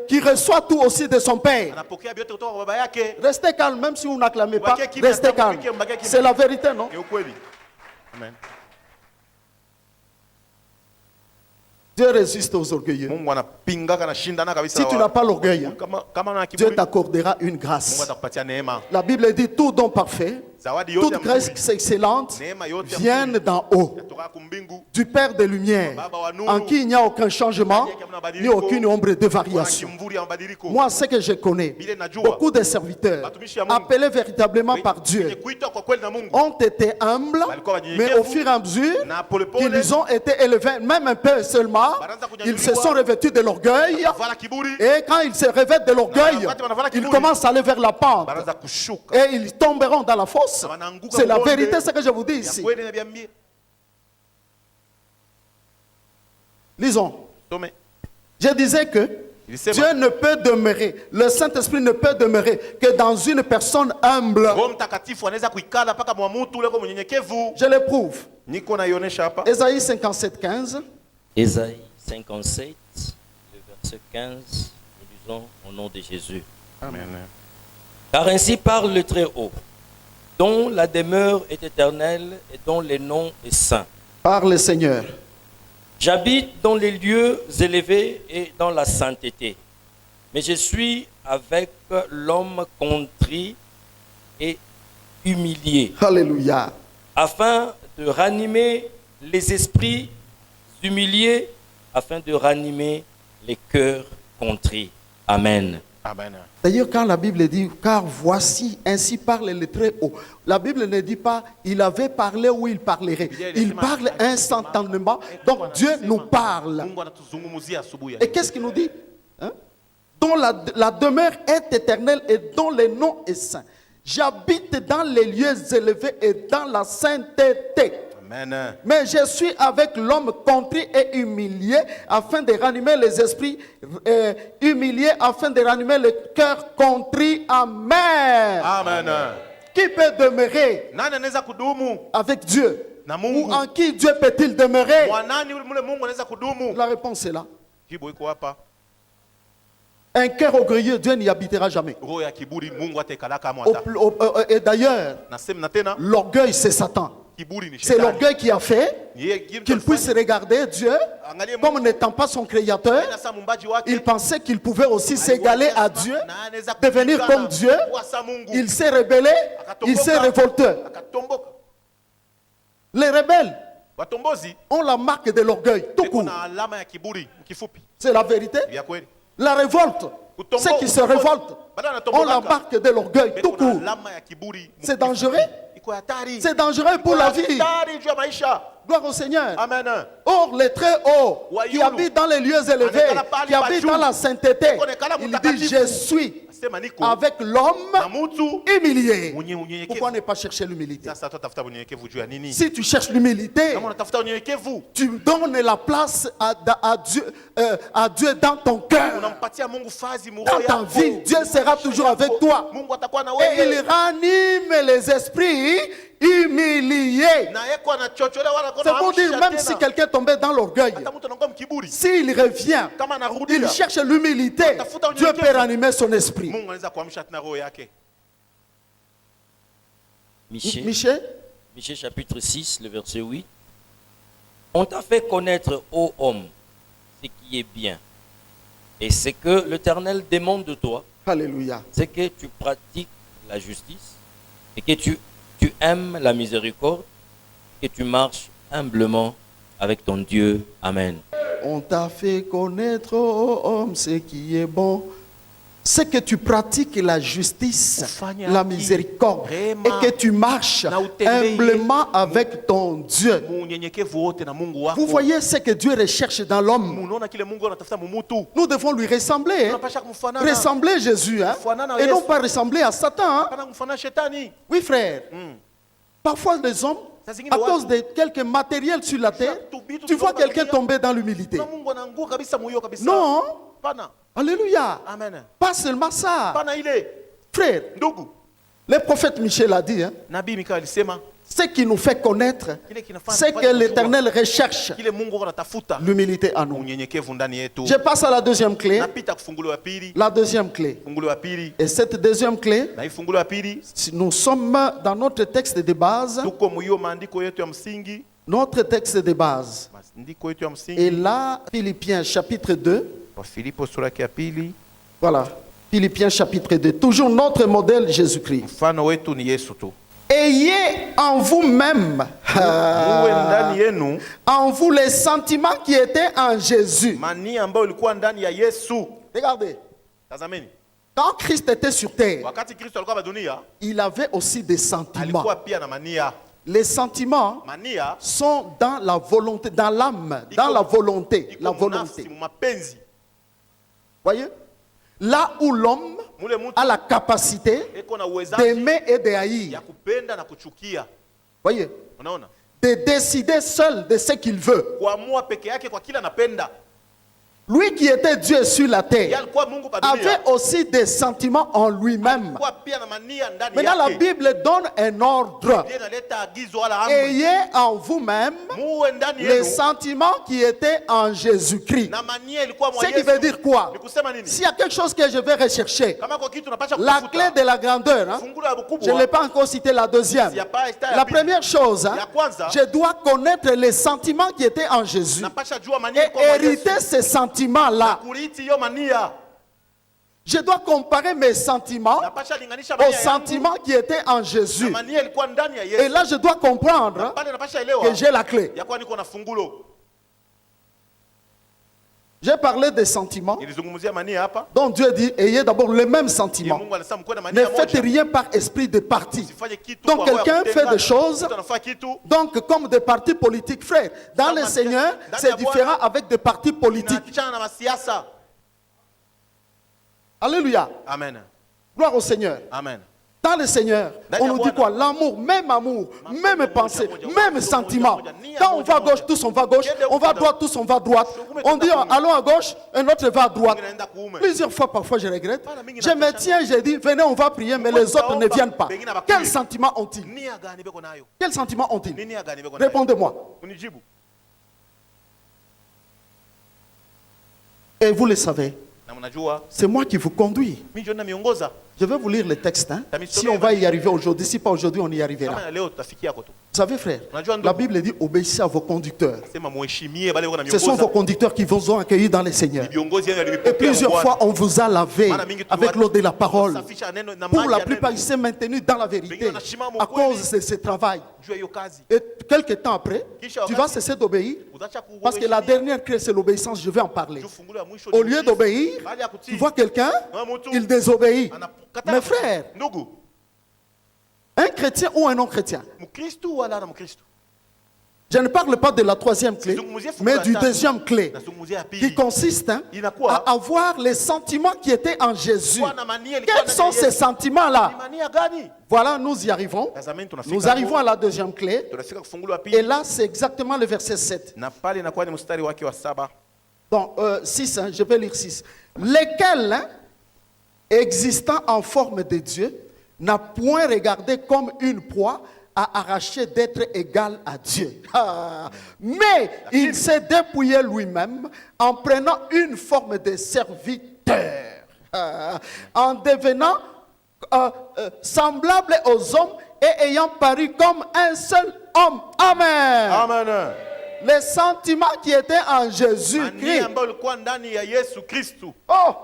S1: qui reçoit tout aussi de son père.
S2: Anapokea vyote kutoka kwa baba yake.
S1: Restez calme, même si vous n'acclamez pas,
S2: Mbaki kimya,
S1: restez calme.
S2: mbaki kimya.
S1: C'est la vérité, non?
S2: Ni ukweli. Amen.
S1: Dieu résiste aux orgueilleux.
S2: Mungu anapingaka na shindana kabisa.
S1: Si tu n'as pas l'orgueil,
S2: kama na
S1: Dieu
S2: kiburi,
S1: t'accordera une
S2: Mungu
S1: grâce.
S2: atakupatia neema.
S1: La Bible dit tout don parfait,
S2: Zawadi yote ya
S1: toute grâce
S2: mzuri,
S1: excellente
S2: neema yote ya
S1: viennent
S2: mzuri,
S1: d'en haut,
S2: yatoka kumbingu,
S1: du Père des Lumières,
S2: Baba wa nuru,
S1: en qui il n'y a aucun changement ni aucune ombre de
S2: wana
S1: variation.
S2: kimvuri ya mabadiliko.
S1: Moi, ce que je connais,
S2: Bile najua,
S1: beaucoup de serviteurs
S2: batumishi ya Mungu,
S1: appelés véritablement par
S2: wenye
S1: Dieu
S2: kuitwa kwa kweli na Mungu,
S1: ont été humbles,
S2: walikuwa
S1: mais
S2: wanyenyekevu,
S1: au fur et à mesure
S2: na polepole,
S1: qu'ils ont été élevés, même un peu seulement, ils se sont revêtus de l'orgueil.
S2: vala kiburi,
S1: Et quand ils se revêtent de l'orgueil, ils commencent à aller vers la pente.
S2: banaanza kushuka.
S1: Et ils tomberont dans la fosse. C'est la vérité, ce que je vous dis
S2: Ya
S1: ici.
S2: kweli na biambie.
S1: Lisons.
S2: Tome.
S1: Je disais que
S2: Il sema,
S1: Dieu ne peut demeurer, le Saint-Esprit ne peut demeurer que dans une personne humble.
S2: Roho Mtakatifu anaweza kuikala mpaka mwa mtu ule kwa mnyenyekevu.
S1: Je le prouve.
S2: Niko naionyesha hapa.
S1: Ésaïe 57, 15.
S3: Ésaïe 57, le verset 15, nous lisons au nom de Jésus.
S2: Amen.
S3: Car ainsi parle le Très-Haut, dont la demeure est éternelle et dont le nom est saint.
S1: Par le Seigneur.
S3: J'habite dans les lieux élevés et dans la sainteté, mais je suis avec l'homme contrit et humilié,
S1: Alléluia.
S3: afin de ranimer les esprits humiliés, afin de ranimer les cœurs contrits. Amen.
S2: Amen.
S1: D'ailleurs, quand la Bible dit, car voici, ainsi parle le Très-Haut, la Bible ne dit pas, il avait parlé ou il parlerait. Il parle instantanément. Donc Dieu nous parle.
S2: Mungu anatuzungumzia asubuhi.
S1: Et qu'est-ce qu'il nous dit? Hein? Dont la demeure est éternelle et dont le nom est saint. J'habite dans les lieux élevés et dans la sainteté.
S2: Amen.
S1: Mais je suis avec l'homme contrit et humilié afin de ranimer les esprits humiliés, afin de ranimer le cœur contrit. Amen.
S2: Amen.
S1: Qui peut demeurer
S2: Nani anaweza kudumu
S1: avec Dieu?
S2: na Mungu?
S1: Ou en qui Dieu peut-il demeurer?
S2: Mwanani mule Mungu anaweza kudumu?
S1: La réponse est là.
S2: Jibu iko hapa.
S1: Un cœur orgueilleux, Dieu n'y habitera jamais.
S2: Roho ya kiburi Mungu atakalaka hata.
S1: Et d'ailleurs,
S2: Nasema tena
S1: l'orgueil c'est Satan.
S2: kiburi ni
S1: C'est
S2: shetani.
S1: l'orgueil qui a fait
S2: Ni yeye mtu
S1: qu'il puisse
S2: alifanya.
S1: regarder Dieu
S2: Angalie Mungu.
S1: comme n'étant pas son créateur.
S2: Tena sa muumbaji wake.
S1: Il pensait qu'il pouvait aussi s'égaler à Dieu,
S2: Na anaweza
S1: devenir
S2: kupigana
S1: comme Dieu.
S2: kuwa sa Mungu.
S1: Il s'est rebellé, il s'est révolté.
S2: Akatomboka.
S1: Les rebelles
S2: Watombozi
S1: ont la marque de l'orgueil, tout
S2: iko
S1: court.
S2: na alama ya kiburi kifupi.
S1: C'est la vérité.
S2: Vya kweli.
S1: La révolte, ceux qui se révoltent ont la marque de l'orgueil, tout
S2: Iko na
S1: court.
S2: alama ya kiburi.
S1: C'est dangereux.
S2: Iko hatari.
S1: C'est dangereux pour la vie.
S2: Hatari juu ya maisha.
S1: Gloire au Seigneur.
S2: Amen.
S1: Or, les très hauts qui
S2: Wayulu.
S1: habitent dans les lieux élevés, qui habitent dans la sainteté, il dit, je suis
S2: Sema niko
S1: avec l'homme
S2: na mtu
S1: humilié.
S2: mwenye unyenyekevu.
S1: Pourquoi ne pas chercher l'humilité?
S2: Sasa tutafuta unyenyekevu juu ya nini?
S1: Si tu cherches l'humilité,
S2: Kama unatafuta unyenyekevu,
S1: tu donnes la place à Dieu dans ton cœur.
S2: unampatia Mungu fazi
S1: Dans
S2: muroho
S1: ta
S2: yako.
S1: vie, Dieu sera toujours avec toi.
S2: Mungu atakuwa na
S1: Et il
S2: wewe.
S1: ranime les esprits humiliés.
S2: Na yeko anachochole wala
S1: C'est pour dire, même si quelqu'un tombait dans l'orgueil,
S2: hata mtu anakuwa mkiburi,
S1: s'il revient,
S2: kama anarudia,
S1: il cherche l'humilité, Dieu peut ranimer son esprit.
S2: Mungu anaweza kuamsha tena roho yake.
S3: Michée,
S1: Michel,
S3: Michée chapitre 6, le verset 8. On t'a fait connaître, ô homme, ce qui est bien. Et ce que l'Éternel demande de toi,
S1: alléluia.
S3: c'est que tu pratiques la justice et que tu aimes la miséricorde, que tu marches humblement avec ton Dieu. Amen.
S1: On t'a fait connaître, ô homme, ce qui est bon. C'est que tu pratiques la justice,
S2: Ufanye
S1: la
S2: haki,
S1: miséricorde,
S2: rehema,
S1: et que tu marches
S2: na utembee
S1: humblement avec ton Dieu.
S2: unyenyekevu wote na Mungu wako.
S1: Vous voyez ce que Dieu recherche dans l'homme.
S2: Unaona kile Mungu anatafuta mumutu.
S1: Nous devons lui ressembler. hein.
S2: Unapasha kumfanana.
S1: Ressembler Jésus. hein.
S2: Kufanana
S1: Et non
S2: Yesu.
S1: pas ressembler à Satan. hein.
S2: Hapana kumfanana shetani.
S1: Oui, frère. Parfois, les hommes,
S2: Saa zingine
S1: à cause
S2: watu-
S1: de quelques matériels sur la terre,
S2: Vitu
S1: tu vois
S2: kidogo
S1: quelqu'un
S2: vinalia.
S1: tomber dans l'humilité.
S2: Na Mungu anaanguka kabisa moyo kabisa.
S1: Non.
S2: Hapana.
S1: Alléluia.
S2: Amen.
S1: Pas seulement ça.
S2: Hapana ile.
S1: Frère,
S2: Ndugu,
S1: le prophète Michel a dit, hein,
S2: Nabii Mika alisema
S1: ce qui nous fait connaître,
S2: kile kinafanya
S1: c'est que l'Éternel recherche
S2: kile Mungu anatafuta
S1: l'humilité en nous.
S2: unyenyekevu ndani yetu.
S1: Je passe à la deuxième clé.
S2: Napita kufungulo wa pili.
S1: La deuxième clé.
S2: Fungulo wa pili.
S1: Et cette deuxième clé,
S2: Na hii fungulo wa pili
S1: si nous sommes dans notre texte de base,
S2: tuko muhiyo maandiko yetu ya msingi
S1: Notre texte de base
S2: Maandiko yetu ya
S1: est
S2: msingi
S1: là, Philippiens chapitre 2.
S2: kwa Filipo sura yake ya pili.
S1: Voilà, Philippiens chapitre 2. Toujours notre modèle Jésus-Christ.
S2: Mfano wetu ni Yesu tu.
S1: Ayez en vous-même,
S2: Muwe ndani yenu
S1: en vous les sentiments qui étaient en Jésus.
S2: mania ambayo ilikuwa ndani ya Yesu.
S1: Regardez,
S2: Tazameni,
S1: quand Christ était sur terre,
S2: wakati Kristo alikuwa hapa dunia,
S1: il avait aussi des sentiments.
S2: alikuwa pia na mania.
S1: Les sentiments
S2: Mania
S1: sont dans la volonté, dans l'âme, dans la volonté,
S2: iko
S1: la
S2: munafsi,
S1: volonté.
S2: mapenzi.
S1: Voyez? Là où l'homme
S2: Mule mtu
S1: a la capacité
S2: eko na uwezaji
S1: d'aimer et de haïr.
S2: ya kupenda na kuchukia.
S1: Voyez?
S2: Unaona?
S1: De décider seul de ce qu'il veut.
S2: Kuamua peke yake kwa kila anapenda.
S1: Lui qui était Dieu sur la
S2: Yeye
S1: terre
S2: alikuwa Mungu pa dunia.
S1: avait aussi des sentiments en lui-même.
S2: Alikuwa pia na mania ndani
S1: Maintenant, la
S2: yake.
S1: Bible donne un ordre.
S2: Ndiye analeta agizo wala amri.
S1: Ayez en vous-même
S2: Muwe ndani
S1: les
S2: yenu
S1: sentiments qui étaient en Jésus-Christ.
S2: na mania ilikuwa mwa
S1: Ce qui
S2: Yesu.
S1: veut dire quoi?
S2: Ni kusema nini?
S1: S'il y a quelque chose que je vais rechercher,
S2: Kama kwa kitu unapasha
S1: la
S2: kutafuta.
S1: clé de la grandeur, hein,
S2: Fungulo ya
S1: je
S2: ukubwa.
S1: ne l'ai pas encore cité la deuxième. La première chose, hein,
S2: Ya kwanza,
S1: je dois connaître les sentiments qui étaient en Jésus
S2: napasha jua mania
S1: et
S2: ilikuwa mwa Yesu.
S1: hériter ces sentiments-là.
S2: Kuliti hiyo mania.
S1: Je dois comparer mes sentiments
S2: Napasha linganisha
S1: aux
S2: mania yangu
S1: sentiments qui étaient en
S2: na
S1: Jésus.
S2: mania ilikuwa ndani ya
S1: Et
S2: Yesu.
S1: là, je dois comprendre
S2: Pale napasha elewa
S1: que j'ai la clé.
S2: ya kuwa niko na fungulo.
S1: J'ai parlé des sentiments
S2: Nilizungumzia mania hapa.
S1: dont Dieu dit, ayez d'abord les mêmes
S2: Ye
S1: sentiments.
S2: Mungu alisema mkuwe na
S1: Ne
S2: mania
S1: faites
S2: moja.
S1: rien par esprit de parti.
S2: Usifanye kitu
S1: Donc
S2: kwa roho ya
S1: quelqu'un
S2: kutenga.
S1: fait des choses,
S2: Mtu anafanya kitu
S1: donc comme des partis politiques, frères. Dans
S2: Dans
S1: le
S2: ma-
S1: Seigneur,
S2: dans
S1: c'est
S2: la
S1: différent
S2: Bwana,
S1: avec des partis politiques.
S2: inaachana na masiasa.
S1: Alléluia.
S2: Amen.
S1: Gloire au Seigneur.
S2: Amen.
S1: Dans le Seigneur,
S2: Dans
S1: on
S2: la
S1: nous dit
S2: Bwana.
S1: quoi? L'amour, même
S2: moja,
S1: pensée,
S2: moja,
S1: même
S2: moja,
S1: sentiment.
S2: moja, moja,
S1: Quand on
S2: moja,
S1: va à
S2: moja.
S1: gauche, tous on va à gauche.
S2: Kende
S1: On va à
S2: ukenda.
S1: droite, tous on va à droite.
S2: Shukume
S1: On dit
S2: kenda kuume.
S1: allons à gauche, un autre va à droite.
S2: Mwingine anaenda kuume.
S1: Plusieurs fois, parfois, je regrette.
S2: Pana mingi
S1: Je me
S2: napishana.
S1: tiens, j'ai dit, venez, on va prier, mais les autres ne viennent pas.
S2: Bengine abakuye.
S1: Quels sentiments ont-ils?
S2: Nia gani beko nayo?
S1: Quels sentiments ont-ils?
S2: Nia gani beko nayo?
S1: Répondez-moi.
S2: Unijibu.
S1: Et vous le savez,
S2: Na mnajua
S1: c'est moi qui vous conduis.
S2: mimi ndio namiongoza.
S1: Je vais vous lire le texte. Hein. Si on va y arriver aujourd'hui, si pas aujourd'hui, on y arrivera.
S2: Kama na leo tutafikia hapo tu.
S1: Vous savez, frère,
S2: Unajua ndugu.
S1: la Bible dit obéissez à vos conducteurs.
S2: Sema muheshimie bale beko
S1: Ce sont vos
S2: namiongoza.
S1: conducteurs qui vous ont accueillis dans le Seigneur.
S2: Viongozi yenu
S1: Et
S2: walipokea
S1: plusieurs
S2: Bwana.
S1: fois, on vous a lavé
S2: Mara mingi
S1: avec l'eau de la parole.
S2: Safisha neno na
S1: Pour
S2: maji
S1: la
S2: ya
S1: plupart,
S2: neno.
S1: il s'est maintenu dans la vérité à cause de ce travail.
S2: Juu ya hiyo kazi.
S1: Et quelques temps après,
S2: Kisha
S1: tu
S2: wakati-
S1: vas cesser d'obéir
S2: Utacha
S1: parce que la
S2: kuheshimia.
S1: dernière clé, c'est l'obéissance. Je vais en parler.
S2: Juu fungulo ya mwisho
S1: Au
S2: ni
S1: lieu
S2: utiifu.
S1: d'obéir,
S2: Baada ya kutii.
S1: tu vois quelqu'un,
S2: Na mtu
S1: il désobéit.
S2: anakataa
S1: Mes
S2: kutii.
S1: frères,
S2: Ndugu,
S1: un chrétien ou un non-chrétien,
S2: Mkristo wala na Mkristo.
S1: je ne parle pas de la troisième clé, mais du deuxième clé,
S2: Nazungumzia ya
S1: qui
S2: pili.
S1: consiste hein,
S2: Inakuwa
S1: à avoir les sentiments qui étaient en Jésus.
S2: kuwa na mania ilikuwa
S1: Quels
S2: ndani
S1: sont
S2: ya
S1: ces
S2: Yesu.
S1: sentiments-là?
S2: Ni mania gani?
S1: Voilà, nous y arrivons.
S2: Tazameni tunafika
S1: Nous arrivons à
S2: hapo.
S1: la deuxième clé.
S2: Tunafika kufungulo ya
S1: Et
S2: pili.
S1: là, c'est exactement le verset 7.
S2: Na pale inakuwa ni mstari wake wa 7.
S1: Donc, 6, hein, je vais lire 6. Lesquels, hein, existant en forme de Dieu, n'a point regardé comme une proie à arracher d'être égal à Dieu. Ah. Mais il s'est dépouillé lui-même en prenant une forme de serviteur, en devenant semblable aux hommes et ayant paru comme un seul homme. Amen.
S2: Amen.
S1: Les sentiments qui étaient en
S2: Mania
S1: Jésus-Christ.
S2: ambayo ilikuwa ndani ya Yesu Kristo.
S1: Oh!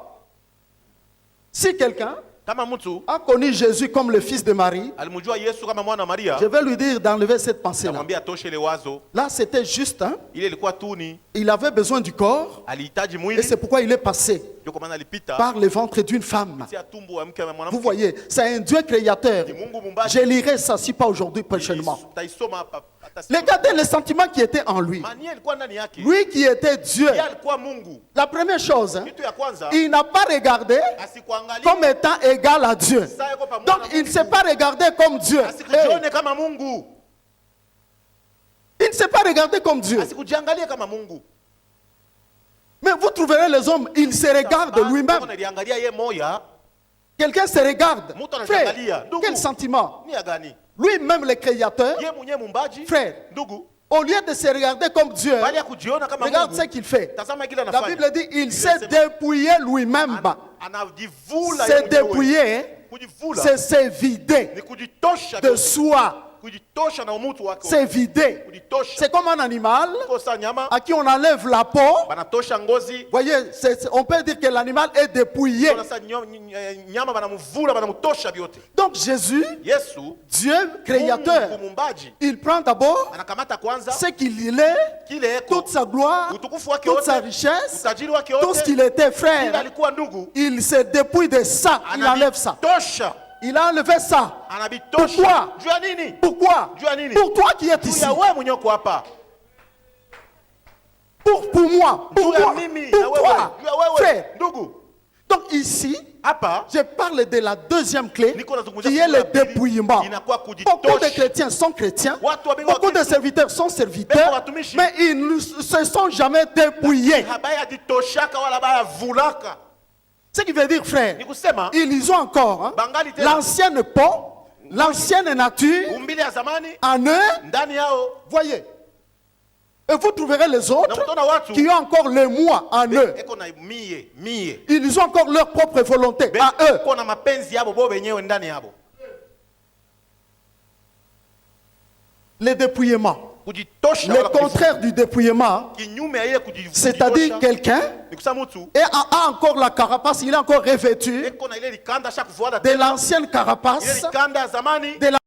S1: Si quelqu'un
S2: Kama mtu
S1: a connu Jésus comme le fils de Marie,
S2: alimjua Yesu kama mwana wa Maria,
S1: je vais lui dire d'enlever cette pensée-là.
S2: namwambia toshe ile wazo.
S1: Là, c'était juste, hein?
S2: Ile ilikuwa tu ni
S1: Il avait besoin du corps,
S2: alihitaji
S1: et
S2: mwili,
S1: c'est pourquoi il est passé
S2: ndio kwa maana alipita
S1: par le ventre d'une femme.
S2: kupitia tumbo wa mke wa
S1: Vous
S2: mwanamke.
S1: voyez, c'est un Dieu créateur.
S2: Ni Mungu mumbaji.
S1: Je lirai ça, si pas aujourd'hui, prochainement.
S2: Taisoma hapa hata siku.
S1: Regardez les sentiments qui étaient en lui.
S2: Mania ilikuwa ndani yake.
S1: Lui qui était Dieu.
S2: Yeye alikuwa Mungu.
S1: La première chose, hein,
S2: Kitu ya kwanza
S1: il n'a pas regardé
S2: asikuangalia
S1: comme étant égal à Dieu.
S2: saa yuko pamoja
S1: Donc,
S2: na
S1: il ne
S2: Mungu.
S1: s'est pas regardé comme Dieu. Hey,
S2: Asikujione kama Mungu.
S1: il ne s'est pas regardé comme Dieu.
S2: Asikujiangalie kama Mungu.
S1: Mais vous trouverez les hommes, ils se regardent lui-même.
S2: Analiangalia yeye moya.
S1: Quelqu'un se regarde.
S2: Mtu
S1: Frère,
S2: anajiangalia. Ndugu.
S1: quel sentiment.
S2: Ni ya gani?
S1: Lui-même, le créateur,
S2: Yeye mwenyewe mumbaji.
S1: frère,
S2: Ndugu.
S1: au lieu de se regarder comme Dieu,
S2: Bali ya kujiona kama
S1: regarde ce
S2: Mungu.
S1: qu'il fait.
S2: Tazama kile
S1: La
S2: anafanya.
S1: Bible dit, il s'est
S2: Anasema,
S1: dépouillé lui-même.
S2: Anajivula
S1: Se
S2: yeye mwenyewe.
S1: dépouiller,
S2: Kujivula
S1: c'est se vider
S2: ni kujitosha
S1: de soi.
S2: kujitosha na umutu wake.
S1: C'est vidé.
S2: Kujitosha.
S1: C'est comme un animal
S2: Kosa nyama
S1: à qui on enlève la peau.
S2: banatosha ngozi.
S1: Vous voyez, on peut dire que l'animal est dépouillé.
S2: Sasa nyama banamuvula banamutosha byote.
S1: Donc Jésus,
S2: Yesu
S1: Dieu créateur,
S2: Mungu muumbaji
S1: il prend d'abord
S2: anakamata kwanza
S1: ce qu'il est,
S2: kile eko
S1: toute sa gloire,
S2: utukufu wake
S1: toute sa
S2: wote,
S1: richesse,
S2: utajiri wake
S1: tout ce
S2: wote,
S1: qu'il était
S2: kile
S1: frère.
S2: alikuwa ndugu,
S1: Il se dépouille de ça, il enlève ça.
S2: anabitosha,
S1: Il a enlevé ça.
S2: anabitosha.
S1: Pourquoi?
S2: Juu ya nini?
S1: Pourquoi?
S2: Juu ya nini?
S1: Pour toi qui es
S2: Juu
S1: ici.
S2: ya wewe mwenye uko hapa.
S1: Pour moi. Pour
S2: Juu ya
S1: toi.
S2: mimi na
S1: Pour
S2: wewe.
S1: toi.
S2: Juu ya wewe.
S1: Frère.
S2: Ndugu.
S1: Donc ici,
S2: Hapa
S1: je parle de la deuxième clé
S2: niko nazungumzia
S1: qui est le
S2: fungu la pili,
S1: dépouillement.
S2: inakuwa
S1: Beaucoup de
S2: kujitosha.
S1: chrétiens sont chrétiens,
S2: Watu wa Mungu wa
S1: beaucoup de
S2: Kristo,
S1: serviteurs sont
S2: Beko
S1: serviteurs,
S2: watumishi,
S1: mais ils ne se sont jamais dépouillés.
S2: habaya jitoshaka wala baya vulaka.
S1: Ce qui veut dire, frère,
S2: Ni kusema
S1: ils ont encore hein,
S2: bangali tena
S1: l'ancienne peau, l'ancienne nature
S2: umbile ya zamani
S1: en eux.
S2: ndani yao.
S1: Voyez. Et vous trouverez les
S2: Na
S1: autres
S2: mtona watu
S1: qui ont encore le moi en eux.
S2: eko na mie
S1: Ils ont encore leur propre volonté à eux.
S2: Beko na mapenzi yabo bo benyewe ndani yabo.
S1: Le dépouillement.
S2: Kujitosha
S1: Le
S2: wala
S1: contraire du dépouillement,
S2: kinyume ya ile kujitosha.
S1: c'est-à-dire quelqu'un
S2: Ni kusema mtu
S1: a encore la carapace, il est encore revêtu
S2: eko na ile likanda chaque fois
S1: de l'ancienne
S2: ile
S1: carapace,
S2: likanda ya zamani,
S1: de la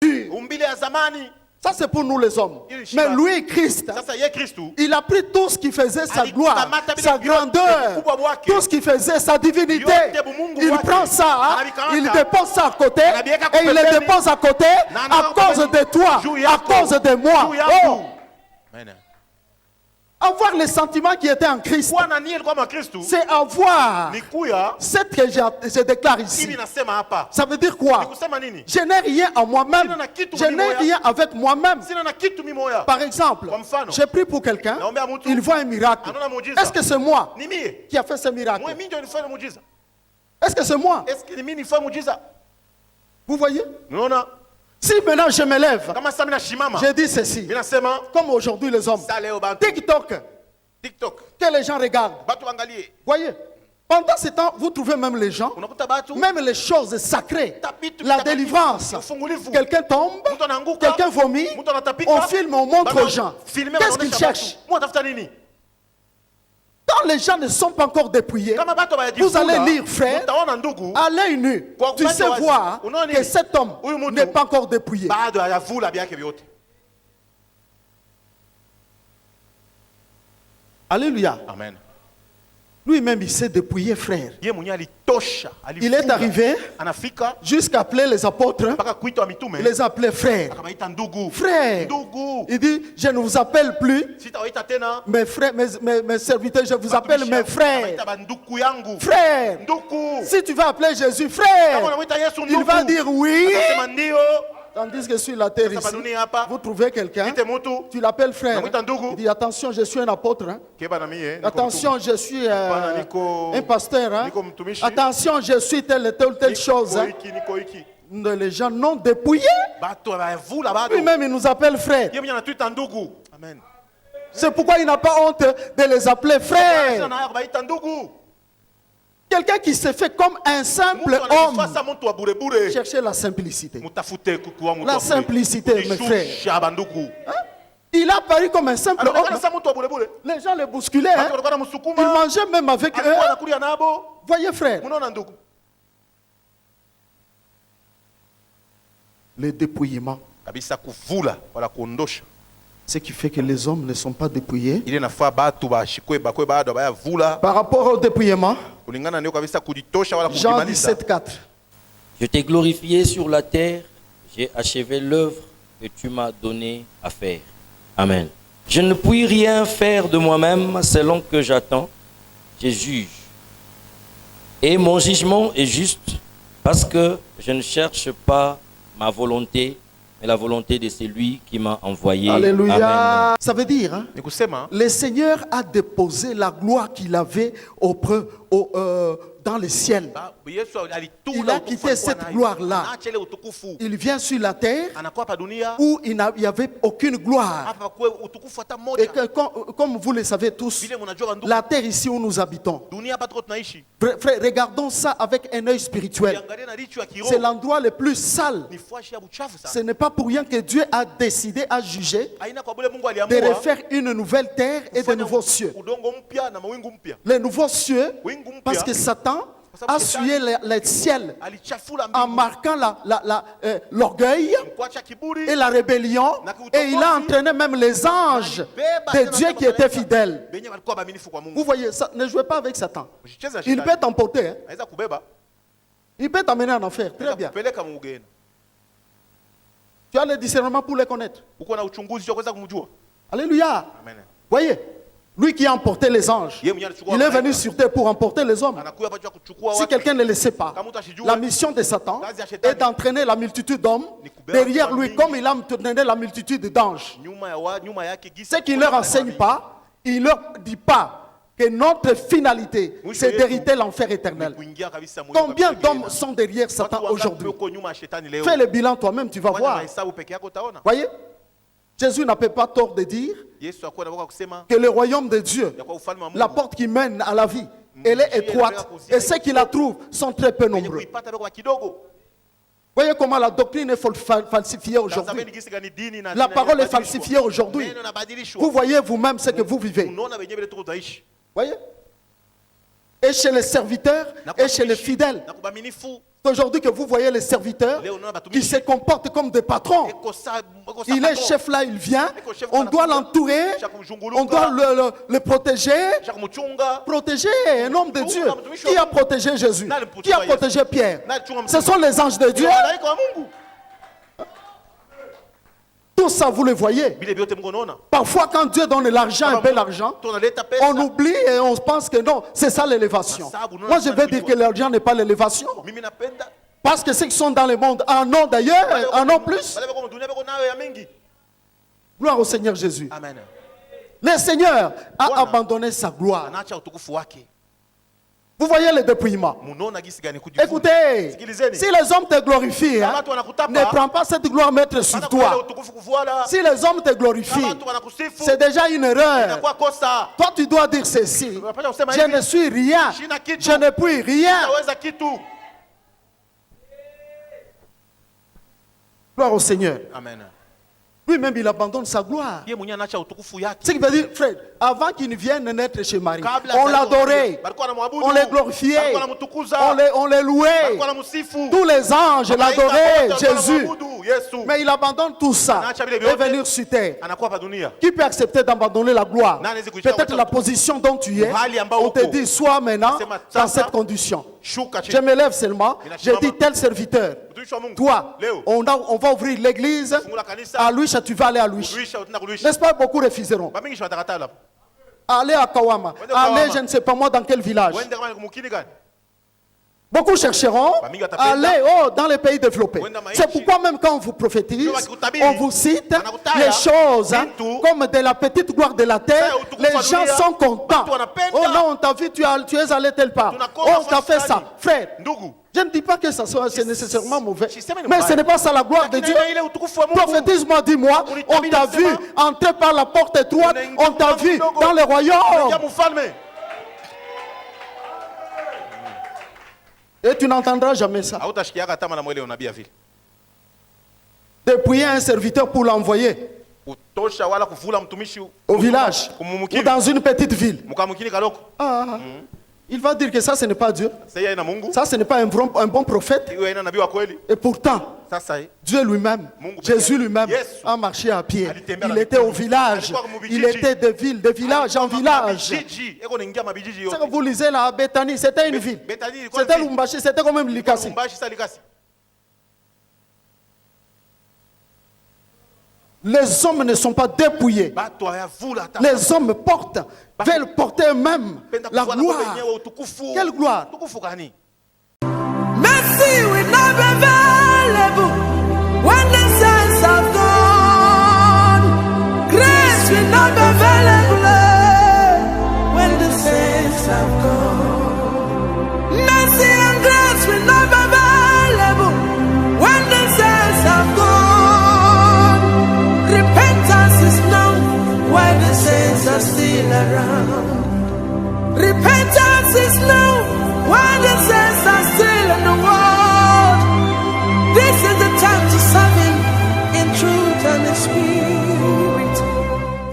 S1: nature.
S2: umbile ya zamani.
S1: Ça c'est pour nous les hommes.
S2: Il shika.
S1: Mais lui, Christ,
S2: Sasa ye Kristu
S1: il a pris tout ce qui faisait sa gloire,
S2: Alikamata vile
S1: sa
S2: vyote,
S1: grandeur,
S2: ukubwa wake.
S1: tout ce qui faisait sa divinité.
S2: Vyote bumungu
S1: Il
S2: wake.
S1: prend ça, hein,
S2: Anavikamata.
S1: il dépose ça à côté
S2: Anaviweka
S1: et il le
S2: pembeni.
S1: dépose à côté
S2: Na
S1: à
S2: anaweka
S1: cause
S2: pembeni.
S1: de toi,
S2: Juu
S1: à
S2: yako.
S1: cause de moi.
S2: Juu yangu.
S1: Oh,
S2: Amen.
S1: avoir les sentiments qui étaient en Christ,
S2: Kuwa na nia ilikuwa ma Kristu
S1: c'est avoir
S2: ni kuya
S1: cette que je déclare ici.
S2: hivi nasema hapa.
S1: Ça veut dire
S2: Ni
S1: quoi?
S2: kusema nini?
S1: Je n'ai rien en moi-même.
S2: Sina na kitu
S1: Je
S2: mimi
S1: n'ai
S2: moya.
S1: rien avec moi-même.
S2: Sina na kitu mimi moya.
S1: Par exemple,
S2: Kwa mfano.
S1: j'ai pris pour quelqu'un,
S2: Naombea mtu.
S1: il voit un miracle.
S2: Anaona muujiza.
S1: Est-ce que c'est moi
S2: Ni mie.
S1: qui a fait ce miracle?
S2: Mwe mimi ndio nilifanya muujiza.
S1: Est-ce que c'est moi?
S2: Est-ce que ni mimi nilifanya muujiza?
S1: Vous voyez?
S2: Unaona?
S1: Si maintenant je me lève,
S2: Kama sasa mimi nashimama.
S1: je dis ceci,
S2: Mimi nasema
S1: comme aujourd'hui les hommes,
S2: sasa leo bantu
S1: TikTok,
S2: TikTok.
S1: que les gens regardent.
S2: Batu angalie.
S1: Voyez? Pendant ce temps, vous trouvez même les gens,
S2: Unakuta batu
S1: même les choses sacrées,
S2: tapitu
S1: la
S2: takatifu,
S1: délivrance.
S2: ufungulivu.
S1: Quelqu'un tombe,
S2: Mtu anaanguka.
S1: quelqu'un vomit,
S2: Mtu anatapika.
S1: on filme, on montre
S2: Bana-
S1: aux gens.
S2: filme,
S1: Qu'est-ce
S2: wanaonesha
S1: qu'ils
S2: batu.
S1: cherchent?
S2: Mwa tafuta nini?
S1: Quand les gens ne sont pas encore dépouillés,
S2: Kama batu
S1: vous allez
S2: bayajifuna,
S1: lire, frère,
S2: mtaona ndugu
S1: à l'œil nu,
S2: Kwa
S1: tu sais
S2: wazi.
S1: voir
S2: Unaona
S1: que
S2: nini?
S1: cet homme
S2: Huyu mtu
S1: n'est pas encore dépouillé.
S2: bado hayavula vyake vyote.
S1: Alléluia.
S2: Amen.
S1: Lui-même, il s'est dépouillé, frère.
S2: Ye mwenye alitosha,
S1: Il est
S2: alifunga.
S1: arrivé
S2: Anafika
S1: jusqu'à appeler les apôtres.
S2: mpaka kuitwa mitume.
S1: Il les a appelés frères.
S2: Akabaita ndugu.
S1: Frères.
S2: Ndugu.
S1: Il dit, je ne vous appelle plus
S2: Sitawaita tena
S1: mes frères, mes serviteurs, je vous appelle
S2: batumishi
S1: mes
S2: yangu.
S1: frères.
S2: Akabaita banduku yangu.
S1: Frères.
S2: Ndugu.
S1: Si tu vas appeler Jésus
S2: Kama
S1: frère,
S2: unamwita Yesu
S1: il va
S2: ndugu.
S1: dire oui.
S2: Atasema ndio.
S1: Tandis que sur la terre
S2: Sasa
S1: ici,
S2: dunia hapa.
S1: vous trouvez quelqu'un,
S2: Ite mtu.
S1: tu l'appelles frère.
S2: Namwita ndugu.
S1: Il dit, attention, je suis un apôtre. Hein.
S2: Keba na mie. niko
S1: Attention, je suis
S2: Hapana, niko-
S1: un pasteur. Hein.
S2: niko mtumishi.
S1: Attention, je suis telle
S2: mtume.
S1: chose.
S2: Niko
S1: Hein.
S2: hiki, niko hiki.
S1: Les gens non dépouillés.
S2: Batu hayavula bado.
S1: Lui-même, il nous appelle frère.
S2: Ye mwenye anatuita ndugu. Amen.
S1: C'est pourquoi il n'a pas honte de les appeler frères.
S2: Sasa na akabaita ndugu.
S1: Quelqu'un qui se fait comme un simple
S2: Mtu
S1: homme.
S2: anajifasa mtu wa bure bure.
S1: Cherchez la simplicité.
S2: Mutafute kukuwa mtu
S1: La
S2: wa bure.
S1: simplicité, mes frères.
S2: Kujishusha bandugu.
S1: Hein? Il a paru comme un simple
S2: Anaonekana
S1: homme.
S2: sasa mtu wa bure bure.
S1: Les gens le bousculaient.
S2: Watu
S1: Hein?
S2: walikuwa
S1: Il
S2: wanamsukuma.
S1: mangeait même avec eux.
S2: Alikuwa anakulia nabo.
S1: Voyez, frère.
S2: Munaona ndugu.
S1: Le dépouillement.
S2: Kabisa kuvula wala kuondosha.
S1: Ce qui fait que les hommes ne sont pas dépouillés.
S2: Ile nafaa batu bashikwe bakwe bado bayavula.
S1: Par rapport au dépouillement,
S2: Kulingana ndio kabisa kujitosha wala
S1: Jean
S2: kujimaliza.
S1: 17,4.
S3: Je t'ai glorifié sur la terre, j'ai achevé l'œuvre que tu m'as donné à faire. Amen. Je ne puis rien faire de moi-même selon que j'attends, je juge. Et mon jugement est juste parce que je ne cherche pas ma volonté, mais la volonté de celui qui m'a envoyé.
S1: Alléluia.
S3: Amen.
S1: Ça veut dire, hein,
S2: Ni kusema
S1: le Seigneur a déposé la gloire qu'il avait dans le ciel. Il a quitté cette gloire-là. Il vient sur la terre où il n'y avait aucune gloire. Et que, comme vous le savez tous, la terre ici où nous habitons, frère, regardons ça avec un œil spirituel. C'est l'endroit le plus sale. Ce n'est pas pour rien que Dieu a décidé à juger de refaire une nouvelle terre et de nouveaux cieux. Les nouveaux cieux, parce que Satan a souillé le ciel en marquant l'orgueil et la rébellion, et il a entraîné même les anges de Dieu qui étaient fidèles. Vous voyez, ça, ne jouez pas avec Satan. Il peut t'emporter. Hein. Il peut t'amener en enfer. Très bien. Tu as le discernement pour les connaître. Alléluia. Voyez, lui qui a emporté les anges, il est venu sur terre pour emporter les hommes. Si quelqu'un ne le sait pas, la mission de Satan est d'entraîner la multitude d'hommes derrière lui, comme il a entraîné la multitude d'anges. Ce qu'il ne leur enseigne pas, il ne leur dit pas que notre finalité, c'est d'hériter l'enfer éternel. Combien d'hommes sont derrière Satan aujourd'hui? Fais le bilan toi-même, tu vas voir. Voyez? Jésus n'a pas tort de dire que le royaume de Dieu, la porte qui mène à la vie, elle est étroite. Et ceux qui la trouvent sont très peu nombreux. Voyez comment la doctrine est falsifiée aujourd'hui. La parole est falsifiée aujourd'hui. Vous voyez vous-même ce que vous vivez. Voyez? Et chez les serviteurs et chez les fidèles. C'est aujourd'hui que vous voyez les serviteurs qui se comportent comme des patrons. Il est chef là, il vient. On doit l'entourer. On doit le protéger. Protéger un homme de Dieu. Qui a protégé Jésus? Qui a protégé Pierre? Ce sont les anges de Dieu. Tout ça, vous le voyez. Parfois, quand Dieu donne l'argent, un peu l'argent, on oublie et on pense que non, c'est ça l'élévation. Moi, je vais dire que l'argent n'est pas l'élévation. Parce que ceux qui sont dans le monde en ont d'ailleurs, en ont plus. Gloire au Seigneur Jésus.
S2: Amen.
S1: Le Seigneur a abandonné sa gloire. Vous voyez le dépouillement. Écoutez, si les hommes te glorifient, hein, ne prends pas cette gloire mettre sur toi. Si les hommes te glorifient, c'est déjà une erreur. Toi, tu dois dire ceci: je ne suis rien, je ne puis rien. Gloire au Seigneur.
S2: Amen.
S1: Lui-même, il abandonne sa gloire. Ce qui veut dire, frère, avant qu'il ne vienne naître chez Marie, on l'adorait, on les glorifiait, on les louait. Tous les anges l'adoraient, Jésus. Mais il abandonne tout ça et venir sur terre. Qui peut accepter d'abandonner la gloire? Peut-être la position dont tu es. On te dit, sois maintenant dans cette condition. Je me lève seulement, je dis tel serviteur, toi, on va ouvrir l'église à Luisha, tu vas aller à Luisha. N'est-ce pas, beaucoup refuseront. Allez à Kawama, allez je ne sais pas moi dans quel village. Beaucoup chercheront à aller dans les pays développés. C'est pourquoi même quand on vous prophétise, on vous cite les choses comme de la petite gloire de la terre. Les gens sont contents. Oh non, on t'a vu, tu es allé tel part. Oh, on t'a fait ça. Frère, je ne dis pas que c'est nécessairement mauvais. Mais ce n'est pas ça la gloire de Dieu. Prophétise-moi, dis-moi, on t'a vu entrer par la porte étroite, on t'a vu dans le royaume. Et tu n'entendras jamais ça. Dépouiller un serviteur pour l'envoyer au village ou dans une petite ville. Il va dire que ça, ce n'est pas Dieu. Ça, ce n'est pas un bon prophète. Et pourtant, Dieu lui-même, Jésus lui-même, a marché à pied. Il était au village. Il était de ville, de village en village. Ce que vous lisez là à Bethanie, c'était une ville. C'était Lumbashi, c'était quand même Likasi. Les hommes ne sont pas dépouillés. Les hommes veulent porter eux-mêmes la gloire. Quelle gloire?
S4: Mercy will not be available when the saints have gone. Grace will not be available when the saints have gone. His name.